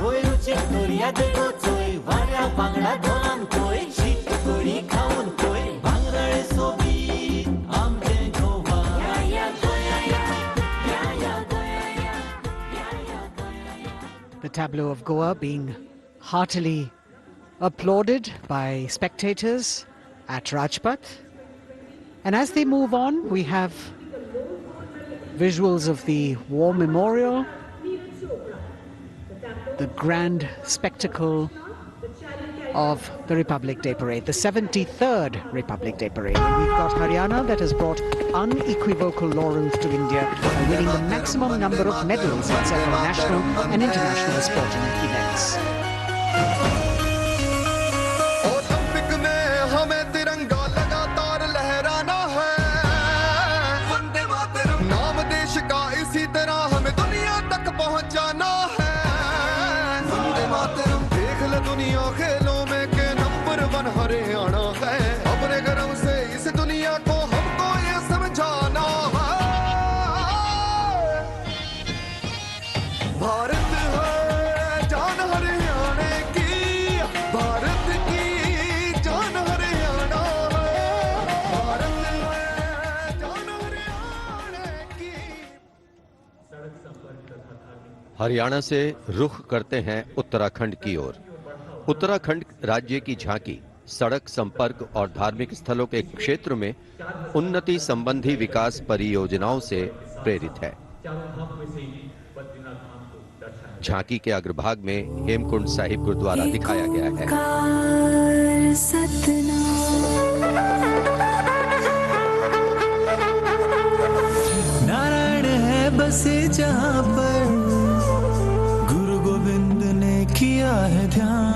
होय रुची करूया देगो चोय वाऱ्या बांगडा धोलान कोय शीत कडी खाऊन कोय भांगरळे सोबीत आमचे Goa The tableau of Goa being heartily applauded by spectators at Rajpath. And as they move on, we have visuals of the War Memorial, the grand spectacle of the Republic Day Parade, the 73rd Republic Day Parade. And we've got Haryana that has brought unequivocal laurels to India by winning the maximum number of medals in several national and international sporting events. Haryana है अपने गर्व से इस दुनिया को हमको ये समझाना है भारत है जान हरियाणा की भारत की जान हरियाणा है भारत है जान हरियाणा की हरियाणा से रुख करते हैं उत्तराखंड की ओर। उत्तराखंड राज्य की झांकी सड़क संपर्क और धार्मिक स्थलों के क्षेत्र में उन्नति संबंधी विकास परियोजनाओं से प्रेरित है। झांकी के अग्रभाग में हेमकुंड साहिब गुरुद्वारा दिखाया गया है। नारायण है बसे जहां पर गुरु गोविंद ने किया है ध्यान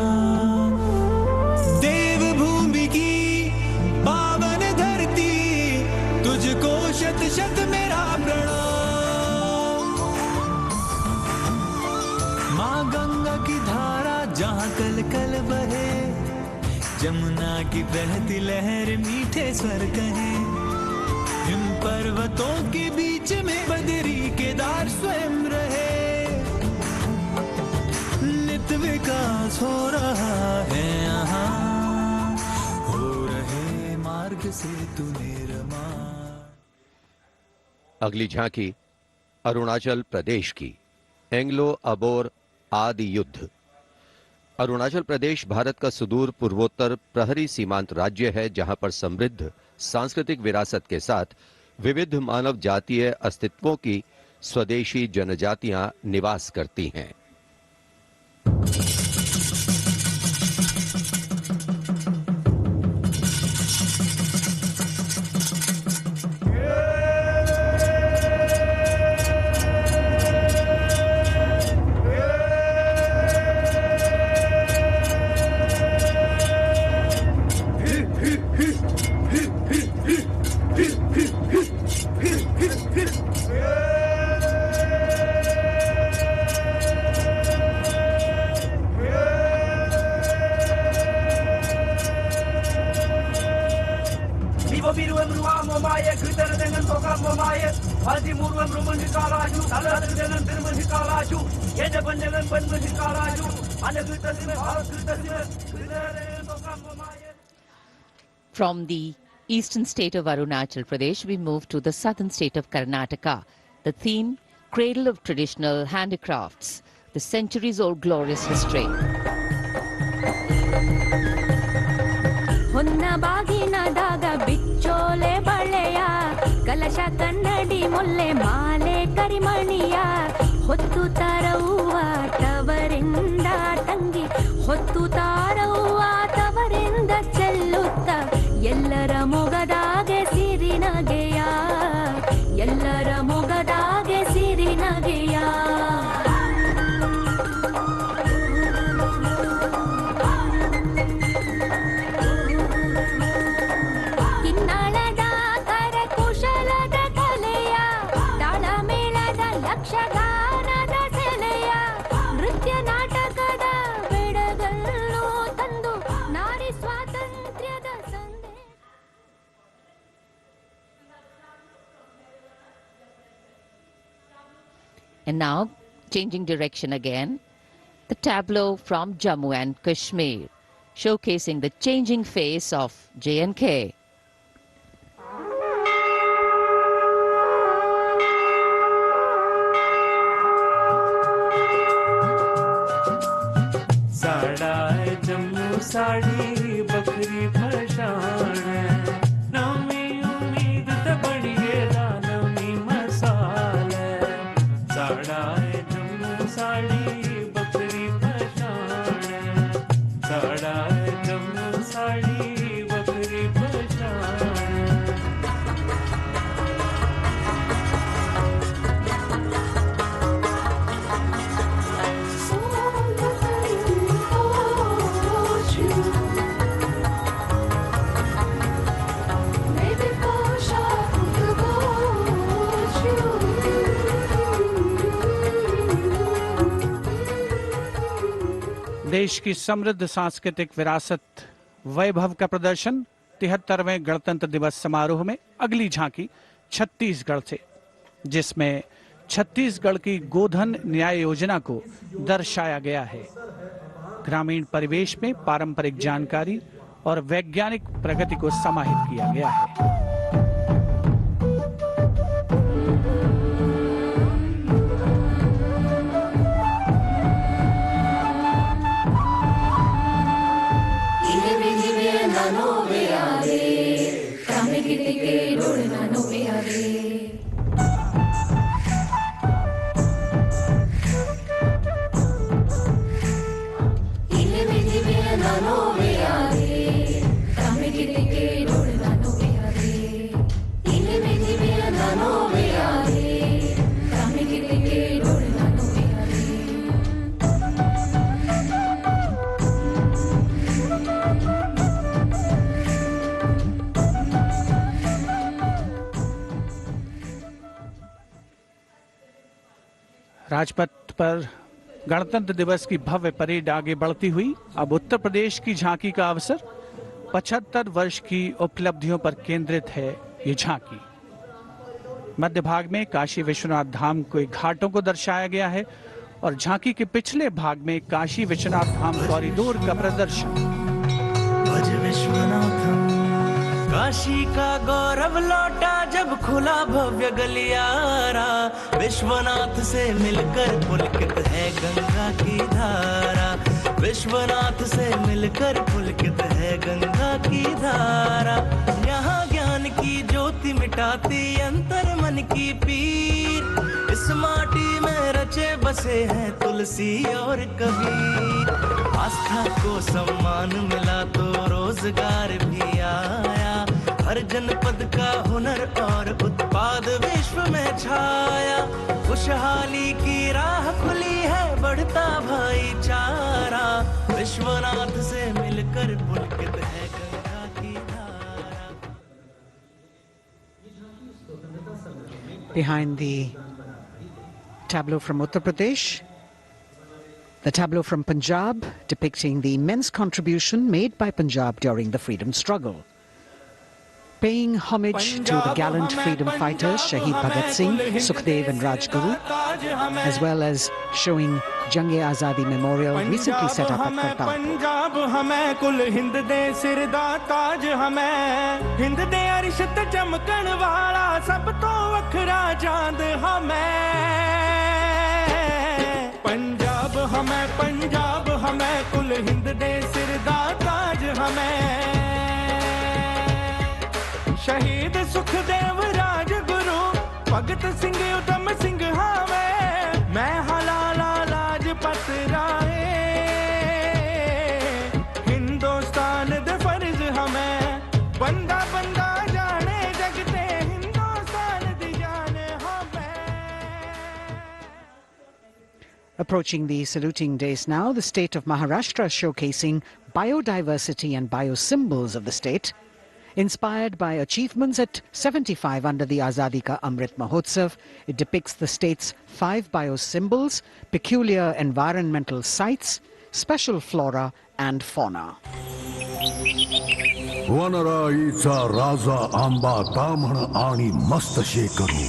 शत शत मेरा प्रणाम माँ गंगा की धारा जहाँ कल कल बहे जमुना की बहती लहर मीठे स्वर कहे हिम पर्वतों के बीच में बदरी केदार स्वयं रहे नित विकास हो रहा है यहाँ हो रहे मार्ग से तू निर्मा। अगली झांकी अरुणाचल प्रदेश की एंग्लो अबोर आदि युद्ध। अरुणाचल प्रदेश भारत का सुदूर पूर्वोत्तर प्रहरी सीमांत राज्य है जहां पर समृद्ध सांस्कृतिक विरासत के साथ विविध मानव जातीय अस्तित्वों की स्वदेशी जनजातियां निवास करती हैं। From the eastern state of Arunachal Pradesh, we move to the southern state of Karnataka. The theme, Cradle of Traditional Handicrafts, the centuries-old glorious history. ಕಲಶ ಕನ್ನಡಿ ಮೊಲ್ಲೆ ಮಾಲೆ ಕರಿಮಣಿಯ ಹೊತ್ತು ತಾರವ್ವ ತವರಿಂದ ತಂಗಿ ಹೊತ್ತು ತಾರವ್ವ ತವರಿಂದ ಚೆಲ್ಲುತ್ತ ಎಲ್ಲರ ಮೊಗದಾಗೆ ಸಿರಿನಗೆಯ ಎಲ್ಲರ ಮೊಗದಾಗೆ ಸಿರಿನಗೆಯ ಯಕ್ಷಗಾನದ ಸೆಲೆಯ ನೃತ್ಯ ನಾಟಕದ ಬೆಡಗಲ್ಲು And now, changing direction again, the tableau from Jammu and Kashmir, showcasing the changing face of J&K. साड़ा है जम्मू साड़ी बकरी पशान है नवी उम्मीद ते बड़िए दा नवी मसाल है साड़ा है जम्मू साड़ी बकरी पशान है साड़ा है जम्मू साड़ी बकरी पशान है देश की समृद्ध सांस्कृतिक विरासत वैभव का प्रदर्शन 73वें गणतंत्र दिवस समारोह में अगली झांकी छत्तीसगढ़ से, जिसमें छत्तीसगढ़ की गोधन न्याय योजना को दर्शाया गया है। ग्रामीण परिवेश में पारंपरिक जानकारी और वैज्ञानिक प्रगति को समाहित किया गया है। राजपथ पर गणतंत्र दिवस की भव्य परेड आगे बढ़ती हुई अब उत्तर प्रदेश की झांकी का अवसर। 75 वर्ष की उपलब्धियों पर केंद्रित है ये झांकी। मध्य भाग में काशी विश्वनाथ धाम के घाटों को दर्शाया गया है और झांकी के पिछले भाग में काशी विश्वनाथ धाम कॉरिडोर का प्रदर्शन। काशी का गौरव लौटा जब खुला भव्य गलियारा विश्वनाथ से मिलकर पुलकित है गंगा की धारा विश्वनाथ से मिलकर पुलकित है गंगा की धारा यहाँ ज्ञान की ज्योति मिटाती अंतर मन की पीर इस माटी में रचे बसे हैं तुलसी और कबीर आस्था को सम्मान मिला तो रोजगार भी आया हर जनपद का हुनर और उत्पाद विश्व में छाया खुशहाली की राह खुली है बढ़ता भाईचारा विश्वनाथ से मिलकर पुलकित है गंगा की धारा। Behind the tableau from Uttar Pradesh, the tableau from Punjab depicting the immense contribution made by Punjab during the freedom struggle. Paying homage to the gallant freedom fighters Shahid Bhagat Singh, Sukhdev and Rajguru, as well as showing Jang-e-Azadi Memorial recently set up at Kartarpur. Punjab हमें कुल हिंद दे सिरदा ताज हमें हिंद दे अरिशत चमकण वाला सब तो वखरा चांद हमें पंजाब हमें कुल हिंद दे सिरदा ताज हमें शहीद सुखदेव राजगुरु भगत सिंह उधम सिंह हमें मैं हलाला लाजपत राय हिंदुस्तान दे फर्ज हमें बंदा बंदा जाने जगते हिंदुस्तान दी जाने हमें। Approaching the saluting days now, the state of Maharashtra showcasing biodiversity and biosymbols of the state. Inspired by achievements at 75 under the Azadi Ka Amrit Mahotsav, it depicts the state's 5 biosymbols, peculiar environmental sites, special flora and fauna. वनराईचा राजा आंबा तामण आणि मस्त शेकरू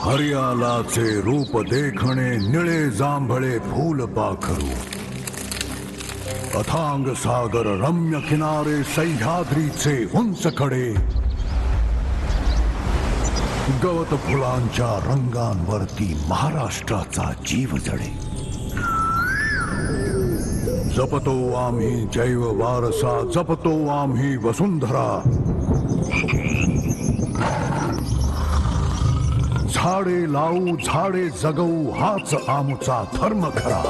हरियालाचे रूप देखणे निळे जांभळे फूल पाखरू अथांग सागर रम्य किनारे सह्याद्रीचे उंच कडे गवत फुलांच्या रंगांवरती महाराष्ट्राचा जीव जडे जपतो आम्ही जैव वारसा जपतो आम्ही वसुंधरा झाडे लावू झाडे जगवू हाच आमचा धर्म खरा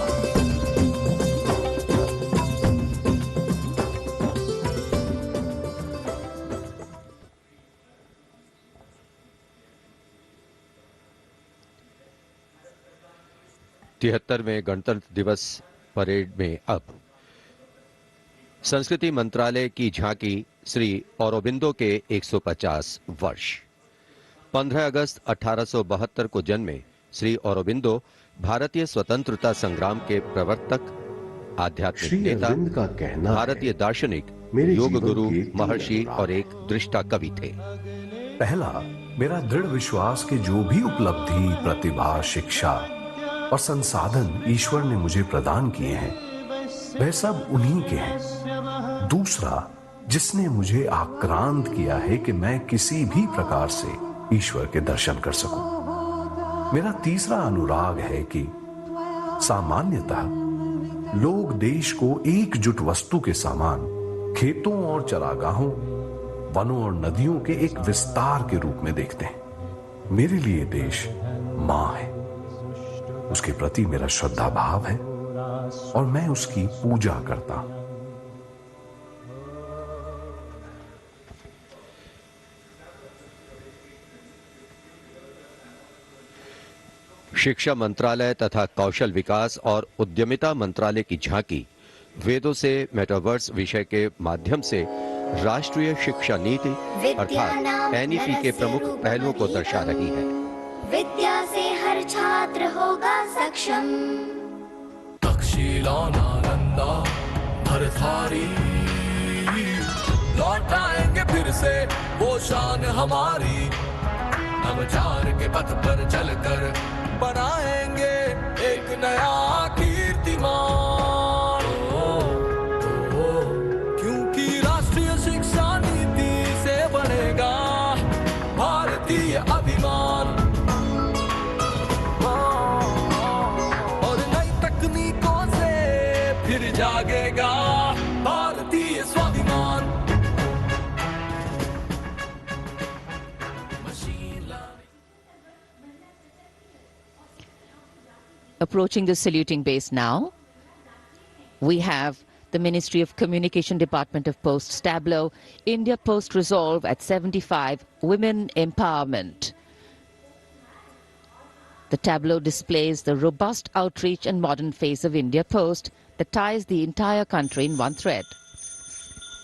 तिहत्तरवें गणतंत्र दिवस परेड में अब संस्कृति मंत्रालय की झांकी श्री औरोबिंदो के 150 वर्ष 15 अगस्त 1872 को जन्मे श्री औरोबिंदो भारतीय स्वतंत्रता संग्राम के प्रवर्तक, आध्यात्मिक नेता, भारतीय दार्शनिक, योग गुरु, महर्षि और एक दृष्टा कवि थे। पहला, मेरा दृढ़ विश्वास कि जो भी उपलब्धि, प्रतिभा, शिक्षा और संसाधन ईश्वर ने मुझे प्रदान किए हैं वह सब उन्हीं के हैं। दूसरा, जिसने मुझे आक्रांत किया है कि मैं किसी भी प्रकार से ईश्वर के दर्शन कर सकूं। मेरा तीसरा अनुराग है कि सामान्यतः लोग देश को एकजुट वस्तु के समान खेतों और चरागाहों, वनों और नदियों के एक विस्तार के रूप में देखते हैं। मेरे लिए देश मां है, उसके प्रति मेरा श्रद्धा भाव है और मैं उसकी पूजा करता हूं। शिक्षा मंत्रालय तथा कौशल विकास और उद्यमिता मंत्रालय की झांकी वेदों से मेटावर्स विषय के माध्यम से राष्ट्रीय शिक्षा नीति अर्थात एनईपी के प्रमुख पहलुओं को दर्शा रही है। विद्या से हर छात्र होगा सक्षम। तक्षशिला नालंदा भरथारी लौटाएंगे फिर से वो शान हमारी। नवचार के पथ पर चलकर बनाएंगे एक नया कीर्तिमान। क्योंकि राष्ट्रीय शिक्षा नीति से बनेगा भारतीय अभिमान। जागेगा भारतीय स्वाभिमान। Approaching the saluting base now, we have the Ministry of Communication Department of Posts tableau, India Post Resolve at 75, Women Empowerment. The tableau displays the robust outreach and modern face of India Post that ties the entire country in one thread.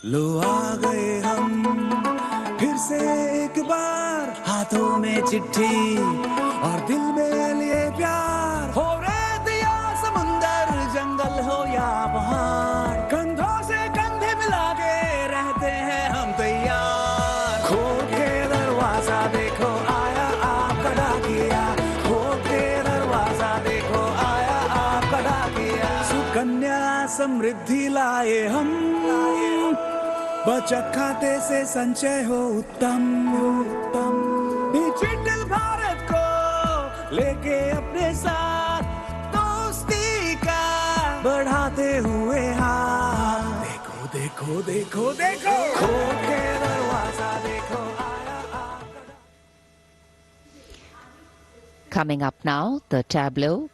लो आ गए हम फिर से एक बार, हाथों में चिट्ठी और दिल में लिए प्यार। हो रेत या समुंदर, जंगल हो या पहाड़, कंधों से कंधे मिला के रहते हैं हम तैयार। खोल के दरवाजा देखो आया आपका डाकिया, खोल के दरवाजा देखो आया आपका डाकिया। सुकन्या समृद्धि लाए हम, बचत खाते से संचय हो उत्तम उत्तम। डिजिटल भारत को लेके अपने साथ दोस्ती का बढ़ाते हुए हाथ। देखो देखो देखो देखो, खोल के दरवाजा देखो आया आपका। Coming up now, the tableau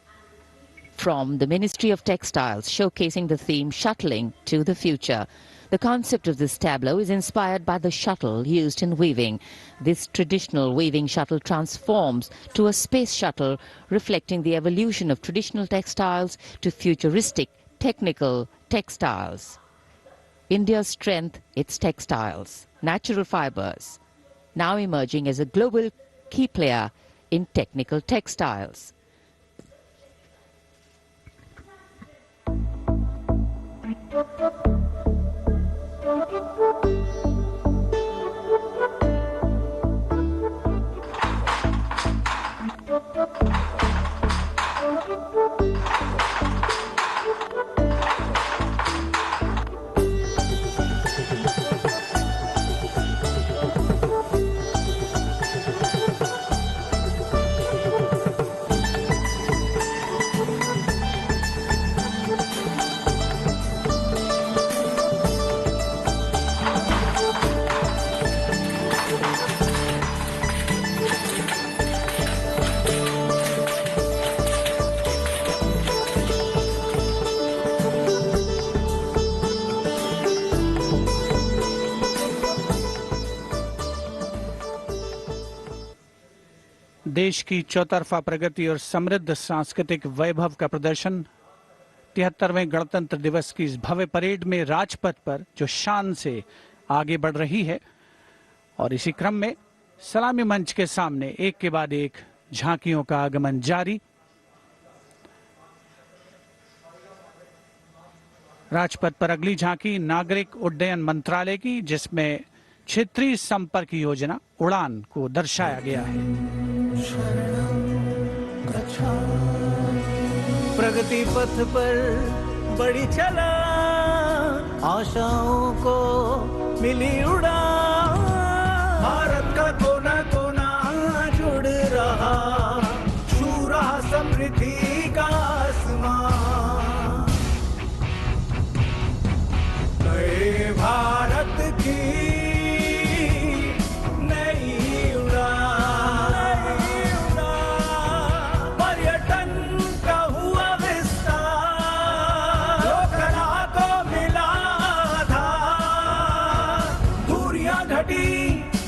from the Ministry of Textiles showcasing the theme Shuttling to the Future. The concept of this tableau is inspired by the shuttle used in weaving. This traditional weaving shuttle transforms to a space shuttle, reflecting the evolution of traditional textiles to futuristic technical textiles. India's strength, its textiles, natural fibers, now emerging as a global key player in technical textiles. देश की चौतरफा प्रगति और समृद्ध सांस्कृतिक वैभव का प्रदर्शन 73वें गणतंत्र दिवस की इस भव्य परेड में राजपथ पर जो शान से आगे बढ़ रही है, और इसी क्रम में सलामी मंच के सामने एक के बाद एक झांकियों का आगमन जारी। राजपथ पर अगली झांकी नागरिक उड्डयन मंत्रालय की, जिसमें क्षेत्रीय संपर्क योजना उड़ान को दर्शाया गया है। प्रगति पथ पर बड़ी चला, आशाओं को मिली उड़ान, भारत का कोना कोना जुड़ रहा, छू रहा समृद्धि का आसमान, नए भारत की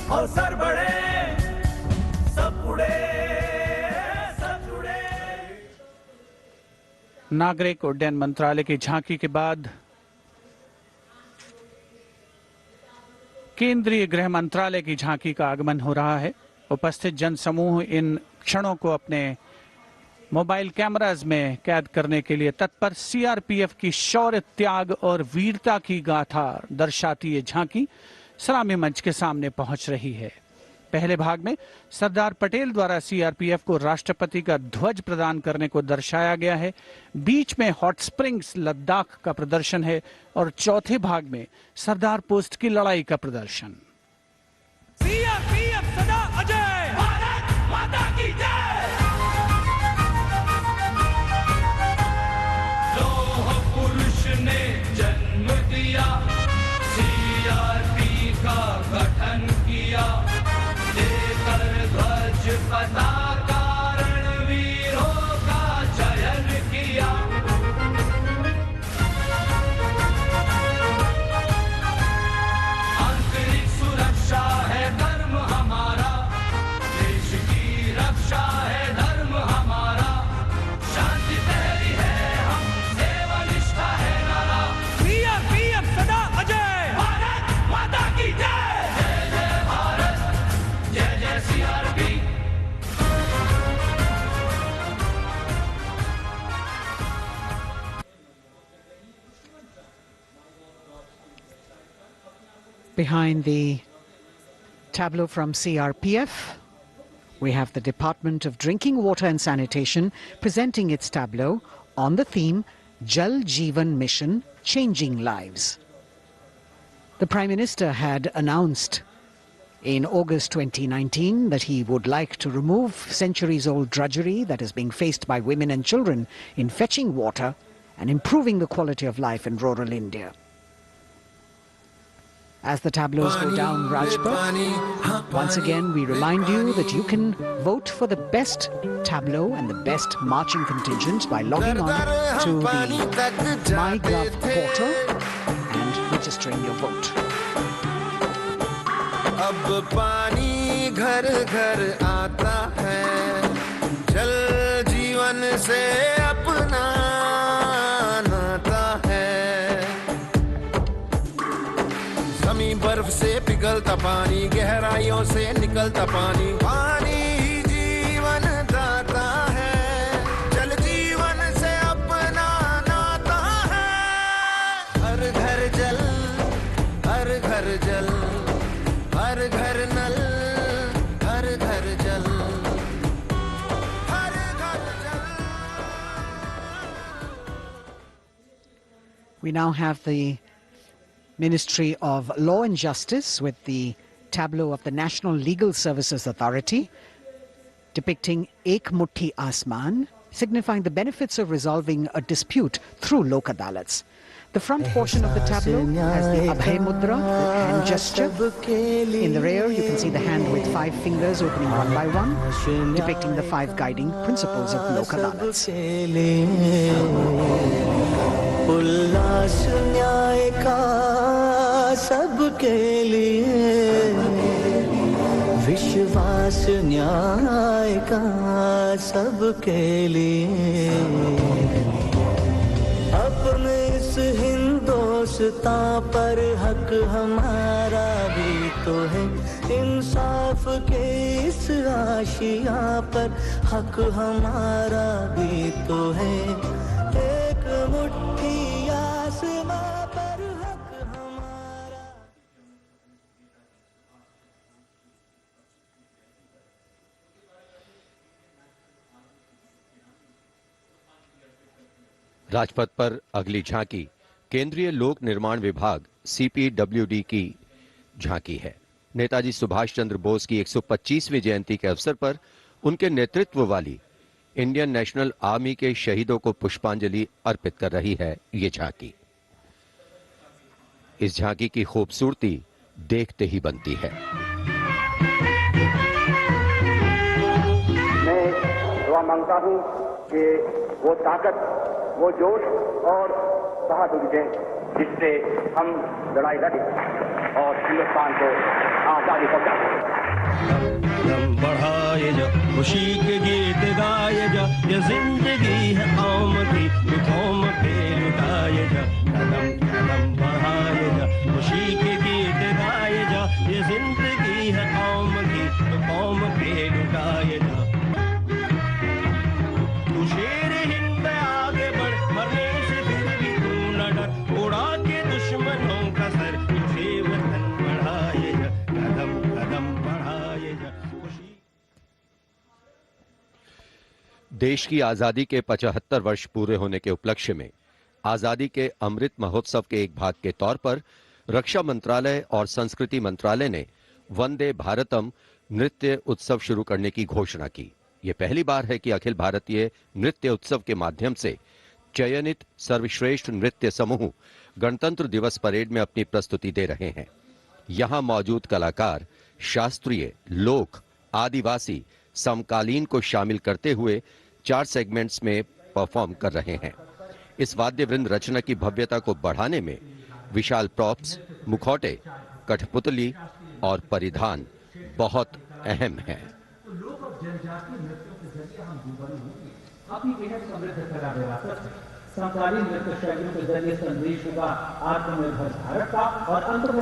और सर बढ़े, सब उड़े, सब उड़े। नागरिक उड्डयन मंत्रालय की झांकी के बाद केंद्रीय गृह मंत्रालय की झांकी का आगमन हो रहा है। उपस्थित जनसमूह इन क्षणों को अपने मोबाइल कैमरास में कैद करने के लिए तत्पर। सीआरपीएफ की शौर्य, त्याग और वीरता की गाथा दर्शाती ये झांकी सलामी मंच के सामने पहुंच रही है। पहले भाग में सरदार पटेल द्वारा सीआरपीएफ को राष्ट्रपति का ध्वज प्रदान करने को दर्शाया गया है। बीच में हॉट स्प्रिंग्स लद्दाख का प्रदर्शन है और चौथे भाग में सरदार पोस्ट की लड़ाई का प्रदर्शन। सीआरपीएफ सदा अजय, भारत माता की जय। लौह पुरुष ने जन्म दिया, का गठन किया, लेकर ध्वज पताका रणवीरों का चयन किया। आंतरिक सुरक्षा है धर्म हमारा, देश की रक्षा है धर्म हमारा, शांति पहली है हम, सेवा निष्ठा है नारा। सीआरपीएफ सदा अजय, भारत माता की जय। जय जय भारत, जय जय CRP. Behind the tableau from CRPF, we have the Department of Drinking Water and Sanitation presenting its tableau on the theme Jal Jeevan Mission, Changing Lives. The Prime Minister had announced in August 2019 that he would like to remove centuries-old drudgery that is being faced by women and children in fetching water and improving the quality of life in rural India. As the tableaus go down Rajpath, once again we remind you that you can vote for the best tableau and the best marching contingent by logging on to the MyGov portal and registering your vote. अब पानी घर घर आता है, जल जीवन से अपना नाता है। जमीन बर्फ से पिघलता पानी, गहराइयों से निकलता पानी, पानी ही जीवन दाता है, जल जीवन से अपना नाता है। हर घर जल, हर घर जल, हर घर नल, हर घर जल, हर घर जल। We now have the Ministry of Law and Justice with the tableau of the National Legal Services Authority depicting Ek Mutti Asman, signifying the benefits of resolving a dispute through Lok Adalats. The front portion of the tableau has the Abhay Mudra, the hand gesture. In the rear, you can see the hand with 5 fingers opening one by one, depicting the 5 guiding principles of Lok Adalats. उल्लास न्याय का सबके लिए, विश्वास न्याय का सबके लिए, अपने इस हिंदुस्तां पर हक हमारा भी तो है, इंसाफ के इस आशिया पर हक हमारा भी तो है, एक मुट्ठी आसमां पर हक हमारा। राजपथ पर अगली झांकी केंद्रीय लोक निर्माण विभाग CPWD की झांकी है। नेताजी सुभाष चंद्र बोस की 125वीं जयंती के अवसर पर उनके नेतृत्व वाली इंडियन नेशनल आर्मी के शहीदों को पुष्पांजलि अर्पित कर रही है ये झांकी। इस झांकी की खूबसूरती देखते ही बनती है। मैं दुआ मांगता हूं कि वो ताकत, वो जोश और बहादुरी दें जिससे हम लड़ाई लड़ें और हिंदुस्तान को आजादी पहुंचाएं। कदम बढ़ाए जा, खुशी के गीत गाए जा, ये जिंदगी है कौम की, तू कौम पे लुटाए जा। कदम कदम बढ़ाए जा, खुशी के गीत गाए जा, ये जिंदगी है कौम की, तू कौम पे लुटाए जा। तू शेर हिंद आगे बढ़, मरने से फिर भी तू न डर, उड़ा के दुश्मनों का सर, तुझे वतन बढ़ाए जा। कदम कदम बढ़ाए जा। देश की आजादी के 75 वर्ष पूरे होने के उपलक्ष्य में आजादी के अमृत महोत्सव के एक भाग के तौर पर रक्षा मंत्रालय और संस्कृति मंत्रालय ने वंदे भारतम नृत्य उत्सव शुरू करने की घोषणा की। यह पहली बार है कि अखिल भारतीय नृत्य उत्सव के माध्यम से चयनित सर्वश्रेष्ठ नृत्य समूह गणतंत्र दिवस परेड में अपनी प्रस्तुति दे रहे हैं। यहां मौजूद कलाकार शास्त्रीय, लोक, आदिवासी, समकालीन को शामिल करते हुए 4 सेगमेंट्स में परफॉर्म कर रहे हैं। इस वाद्य वृंद रचना की भव्यता को बढ़ाने में विशाल प्रॉप्स, मुखौटे, कठपुतली और परिधान बहुत अहम हैं।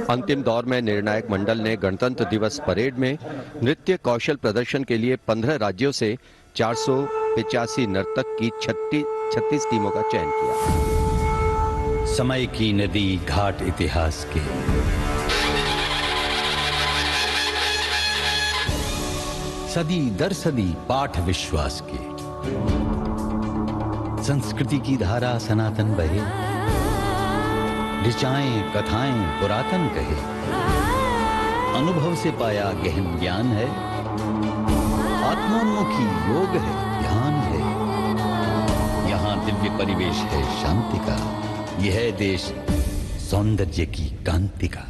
अंतिम दौर में निर्णायक मंडल ने गणतंत्र दिवस परेड में नृत्य कौशल प्रदर्शन के लिए 15 राज्यों से 485 नर्तक की 36 टीमों का चयन किया। समय की नदी घाट इतिहास के, सदी दर सदी पाठ विश्वास के, संस्कृति की धारा सनातन बहे, ऋचाएं कथाएं पुरातन कहे, अनुभव से पाया गहन ज्ञान है, आत्मोन्मुखी योग है, ध्यान है, यहाँ दिव्य परिवेश है शांति का, यह है देश सौंदर्य की कांति का।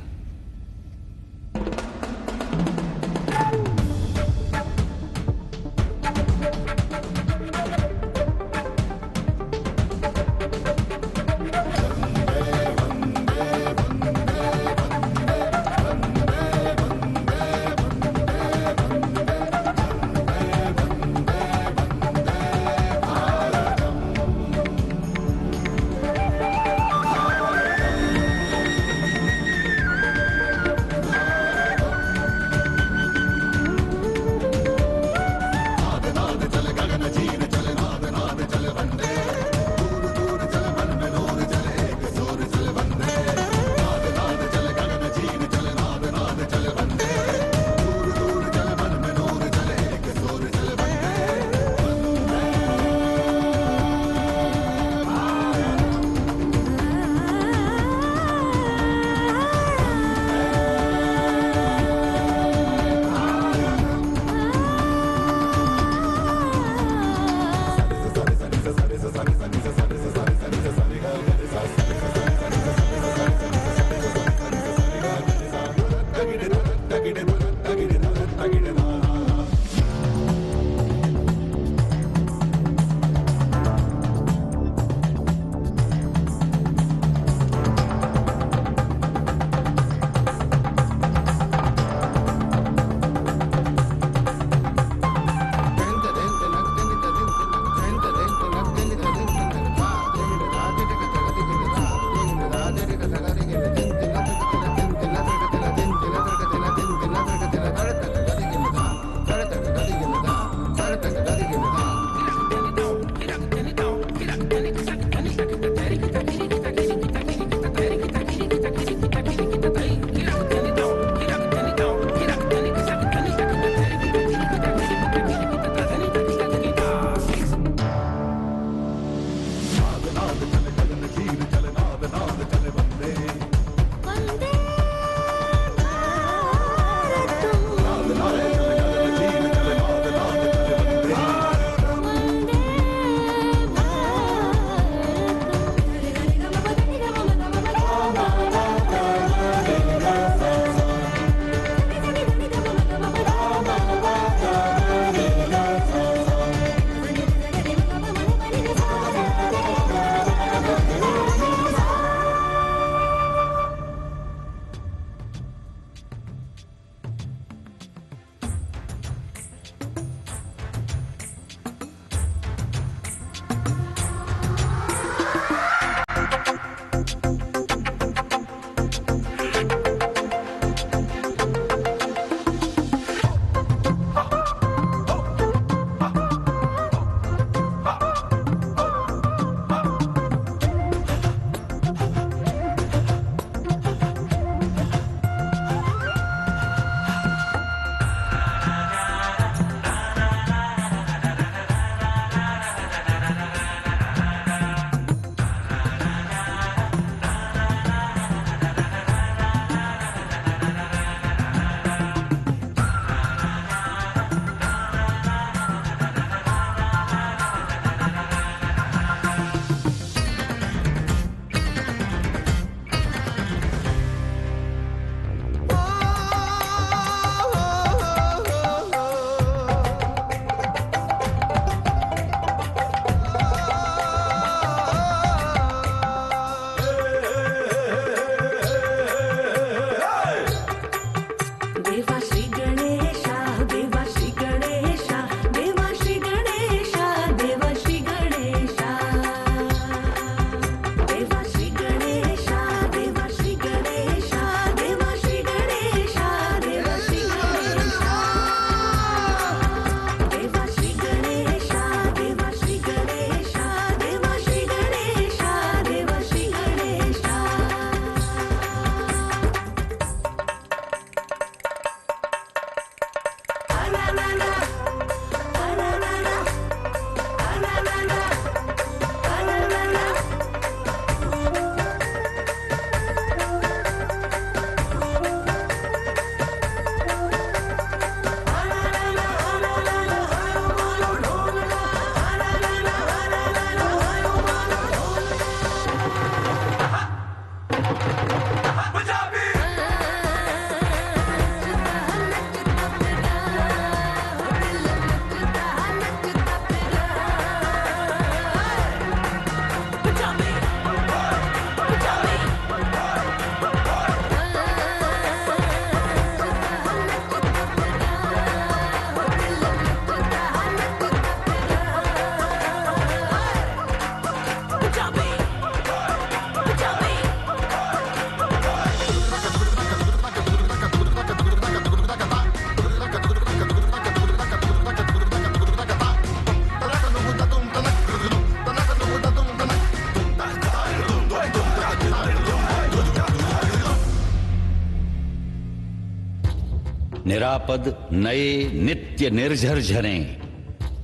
निरापद नए नित्य निर्झर झरे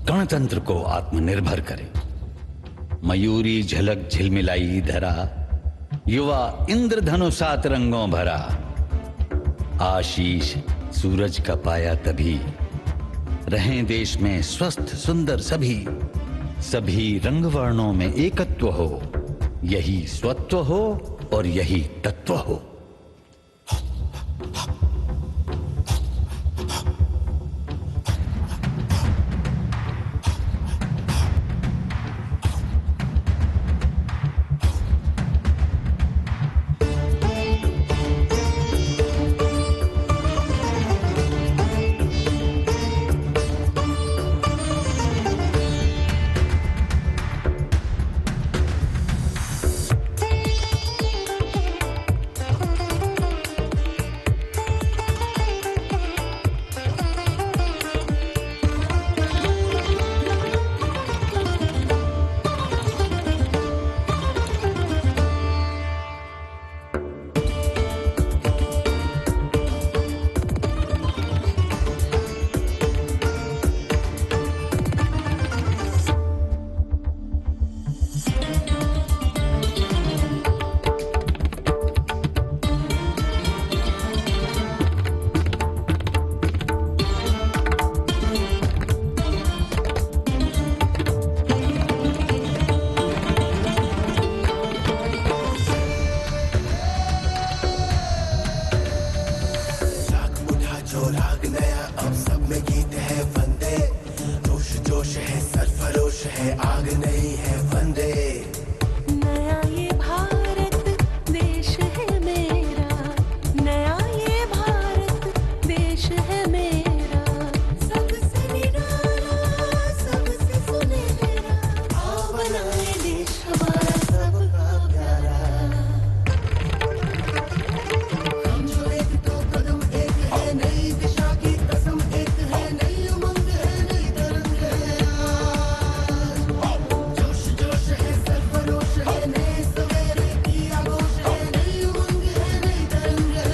गणतंत्र को आत्मनिर्भर करे। मयूरी झलक झिलमिलाई धरा, युवा इंद्रधनुषात रंगों भरा। आशीष सूरज का पाया तभी, रहें देश में स्वस्थ सुंदर सभी। सभी रंग वर्णों में एकत्व हो, यही स्वत्व हो और यही तत्व हो। जोश है सरफरोश है आग नहीं है वंदे नया ये भारत देश है मेरा नया ये भारत देश है मेरा सबसे निराला सबसे सुनहरा आओ बनाए देश हमारा सबका प्यारा हम जो एक तो कदम एक है नई दिशा की कसम एक है नई उमंग है नई तरंग है जोश जोश है सरफरोश है नए सवेरे की आगोश है नई उमंग है नई तरंग है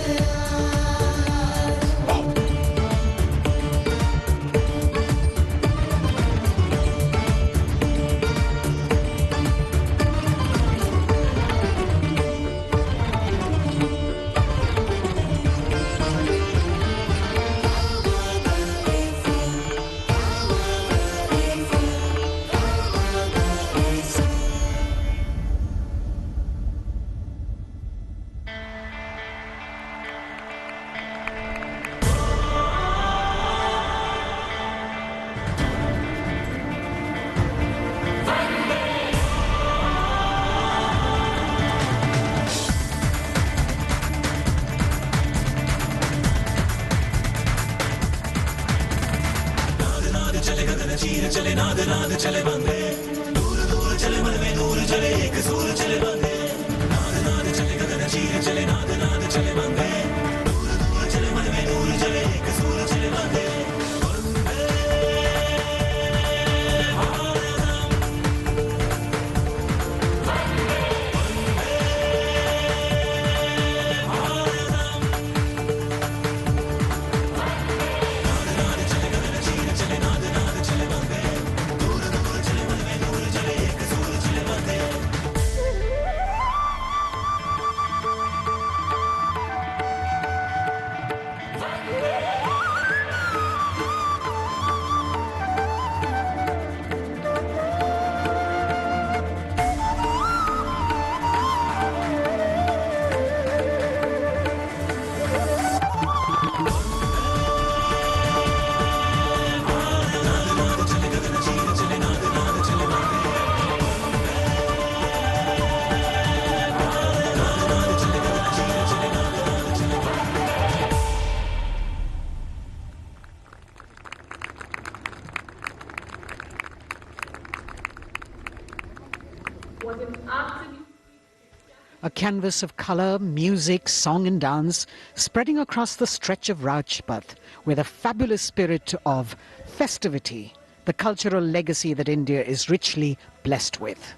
A canvas of color, music, song and dance spreading across the stretch of Rajpath with a fabulous spirit of festivity, the cultural legacy that India is richly blessed with.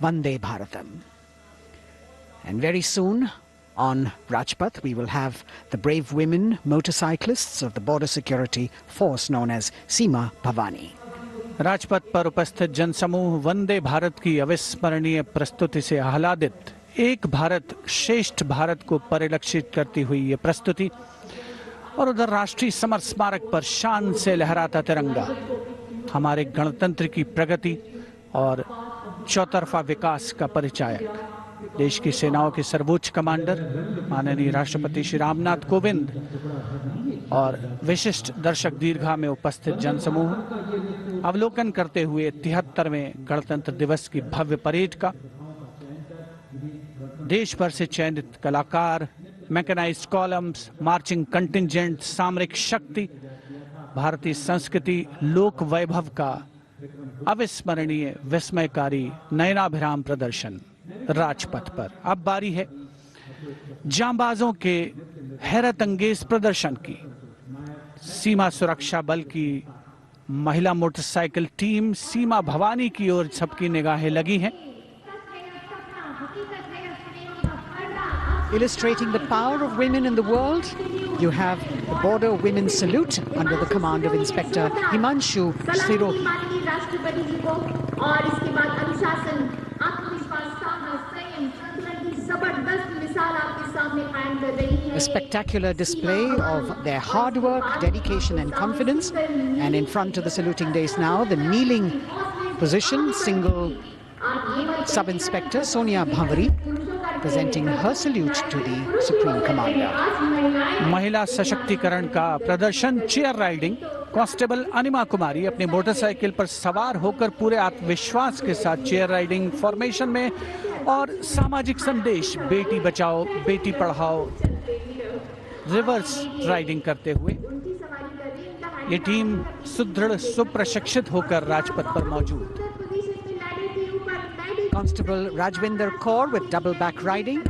Vande Bharatam. And very soon on Rajpath we will have the brave women motorcyclists of the border security force known as Seema Bhavani. Rajpath पर उपस्थित जनसमूह वंदे भारत की अविस्मरणीय प्रस्तुति से आह्लादित। एक भारत श्रेष्ठ भारत को परिलक्षित करती हुई ये प्रस्तुति और उधर राष्ट्रीय समर स्मारक पर शान से लहराता तिरंगा हमारे गणतंत्र की प्रगति और चौतरफा विकास का परिचायक। देश की सेनाओं के सर्वोच्च कमांडर माननीय राष्ट्रपति श्री रामनाथ कोविंद और विशिष्ट दर्शक दीर्घा में उपस्थित जनसमूह अवलोकन करते हुए 73वें गणतंत्र दिवस की भव्य परेड का देश भर से चयनित कलाकार, मैकेनाइज्ड कॉलम्स, मार्चिंग कंटिंजेंट, सामरिक शक्ति, भारतीय संस्कृति, लोक वैभव का अविस्मरणीय विस्मयकारी नयनाभिराम प्रदर्शन राजपथ पर। अब बारी है जांबाजों के हैरत अंगेज प्रदर्शन की। सीमा सुरक्षा बल की महिला मोटरसाइकिल टीम सीमा भवानी की ओर सबकी निगाहें लगी हैं। Illustrating the power of women in the world, you have the Border Women's Salute under the command of Inspector Himanshu Sirohi. A spectacular display of their hard work, dedication and confidence. And in front of the saluting dais now, the kneeling position, single Sub-Inspector Sonia Bhavari, presenting her salute to the Supreme Commander. महिला सशक्तिकरण का प्रदर्शन, chair riding constable अनिमा कुमारी अपनी motorcycle पर सवार होकर पूरे आत्मविश्वास के साथ चेयर राइडिंग फॉर्मेशन में और सामाजिक संदेश बेटी बचाओ बेटी पढ़ाओ रिवर्स राइडिंग करते हुए ये टीम सुदृढ़ सुप्रशिक्षित होकर राजपथ पर मौजूद। Constable Rajvinder Kaur with double back riding,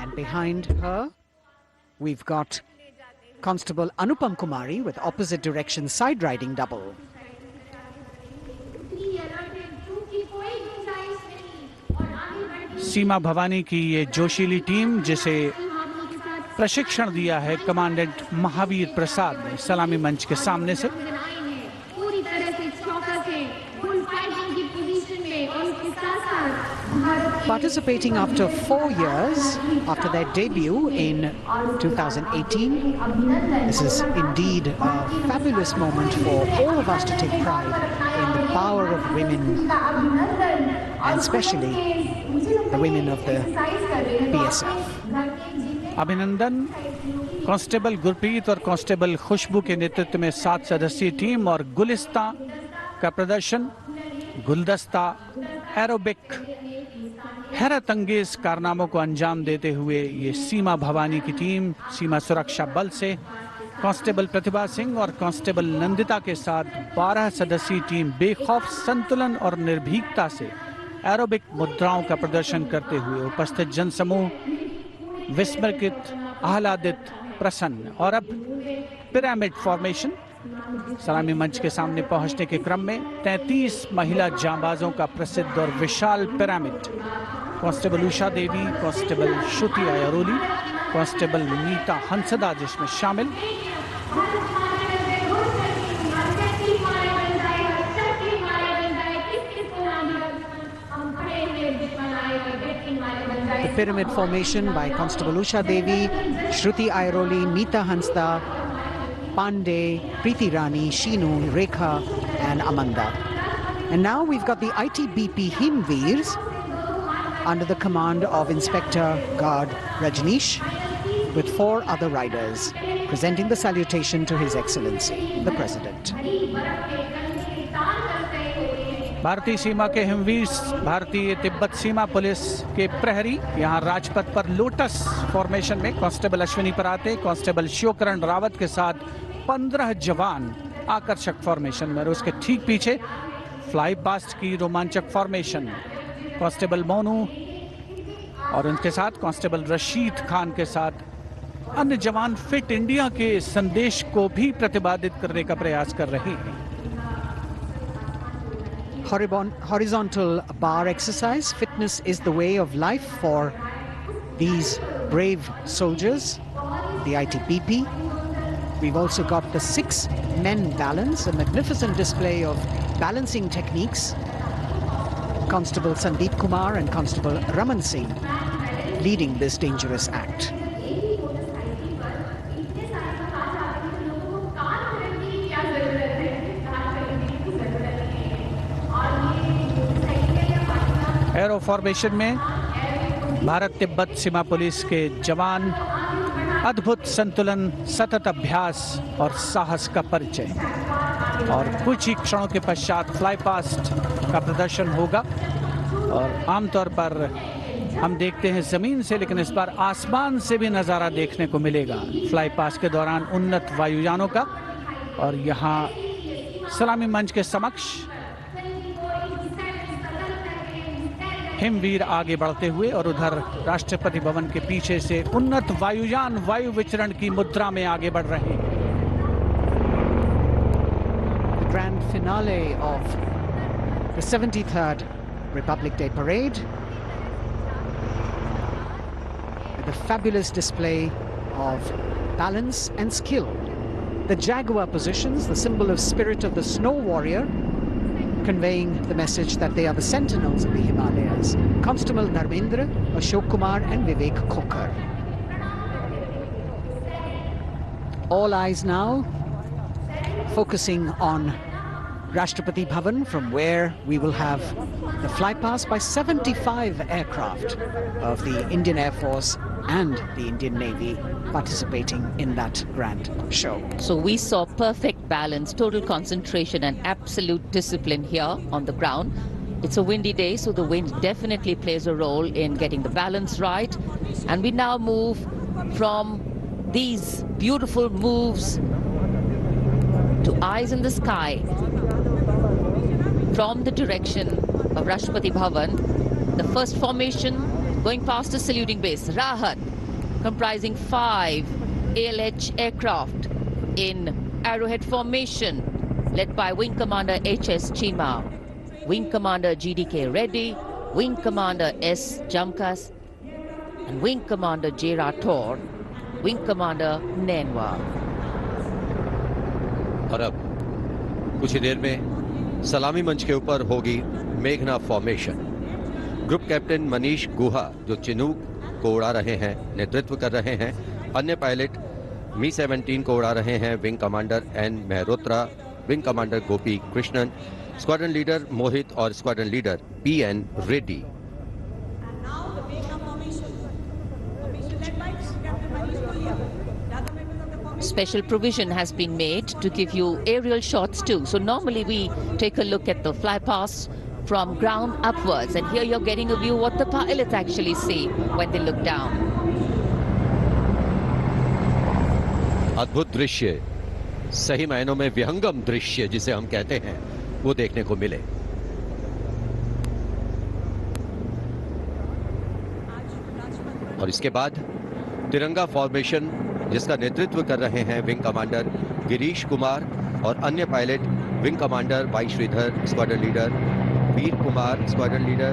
and behind her we've got Constable Anupam Kumari with opposite direction side riding double. सीमा भवानी की ये जोशीली टीम जिसे प्रशिक्षण दिया है कमांडेंट महावीर प्रसाद ने सलामी मंच के सामने से। Participating after 4 years after their debut in 2018, this is indeed a fabulous moment for all of us to take pride in the power of women, and especially the women of the BSF. अभिनंदन constable Gurpreet और constable खुशबू के नेतृत्व में 7 सदस्यीय team और गुलिस्ता का प्रदर्शन, गुलदस्ता, एरोबिक, हैरत अंगेज कारनामों को अंजाम देते हुए ये सीमा भवानी की टीम सीमा सुरक्षा बल से कांस्टेबल प्रतिभा सिंह और कांस्टेबल नंदिता के साथ 12 सदस्यीय टीम बेखौफ संतुलन और निर्भीकता से एरोबिक मुद्राओं का प्रदर्शन करते हुए उपस्थित जनसमूह विस्मृत, आह्लादित, प्रसन्न और अब पिरामिड फॉर्मेशन सलामी मंच के सामने पहुंचने के क्रम में 33 महिला जांबाजों का प्रसिद्ध और विशाल पिरामिड कांस्टेबल उषा देवी, कांस्टेबल श्रुति अयरोली, कांस्टेबल नीता हंसदा जिसमें शामिल। The pyramid formation by Constable Usha Devi, Shruti Airoli, Meeta Hansda, Pandey, Preeti Rani, Sheenu, Rekha and Amanda. And now we've got the ITBP Himveers under the command of Inspector Guard Rajneesh with 4 other riders presenting the salutation to His Excellency, the President. भारतीय सीमा के हिमवीर भारतीय तिब्बत सीमा police के प्रहरी यहाँ राजपथ पर lotus formation में constable Ashwini पराते, constable Shivkaran Rawat के साथ 15 जवान आकर्षक फॉर्मेशन में और उसके ठीक पीछे फ्लाई पास्ट की रोमांचक फॉर्मेशन कांस्टेबल मोनू और उनके साथ कांस्टेबल रशीद खान के साथ अन्य जवान फिट इंडिया के संदेश को भी प्रतिपादित करने का प्रयास कर रहे हैं। Horizontal bar exercise. Fitness is the way of life for these brave soldiers, the ITBP. We've also got the 6 men balance, a magnificent display of balancing techniques. Constable Sandeep Kumar and Constable Raman Singh leading this dangerous act. Arrow formation में भारत तिब्बत सीमा police के जवान अद्भुत संतुलन, सतत अभ्यास और साहस का परिचय और कुछ ही क्षणों के पश्चात फ्लाई पास्ट का प्रदर्शन होगा। और आमतौर पर हम देखते हैं जमीन से, लेकिन इस बार आसमान से भी नज़ारा देखने को मिलेगा फ्लाई पास्ट के दौरान उन्नत वायुयानों का। और यहाँ सलामी मंच के समक्ष हिमवीर आगे बढ़ते हुए और उधर राष्ट्रपति भवन के पीछे से उन्नत वायुयान वायु विचरण की मुद्रा में आगे बढ़ रहे हैं। The grand finale of the 73rd Republic Day Parade with a fabulous display of balance and skill. The jaguar positions, the symbol of spirit of the snow warrior, conveying the message that they are the sentinels of the Himalayas. Constable Dharmendra, Ashok Kumar and Vivek Khokar. All eyes now focusing on Rashtrapati Bhavan, from where we will have the flypast by 75 aircraft of the Indian Air Force and the Indian Navy participating in that grand show. So we saw perfect balance, total concentration and absolute discipline here on the ground. It's a windy day, so the wind definitely plays a role in getting the balance right. And we now move from these beautiful moves to eyes in the sky from the direction of Rashtrapati Bhavan. The first formation going past the saluting base, Rahat, comprising 5 ALH aircraft in arrowhead formation, led by Wing Commander H.S. Chima, Wing Commander G.D.K. Reddy, Wing Commander S. Jamkas, and Wing Commander J. Rathore, Wing Commander Nenwa. और अब कुछ ही देर में सलामी मंच के ऊपर होगी मेघना फॉर्मेशन। ग्रुप कैप्टन मनीष गुहा जो चिनूक को उड़ा रहे हैं, नेतृत्व कर रहे हैं। अन्य पायलट मी-17 को उड़ा रहे हैं wing commander N Mehrotra, wing commander Gopi Krishnan, squadron leader Mohit और squadron leader PN. Reddy. Special provision has been made to give you aerial shots too. So normally we take a look at the flypast from ground upwards, and here you're getting a view what the pilots actually see when they look down. अद्भुत दृश्य, सही मायनों में विहंगम दृश्य जिसे हम कहते हैं, वो देखने को मिले। और इसके बाद तिरंगा फॉर्मेशन जिसका नेतृत्व कर रहे हैं विंग कमांडर गिरीश कुमार और अन्य pilot wing commander Y Sridhar, squadron leader Veer Kumar, squadron leader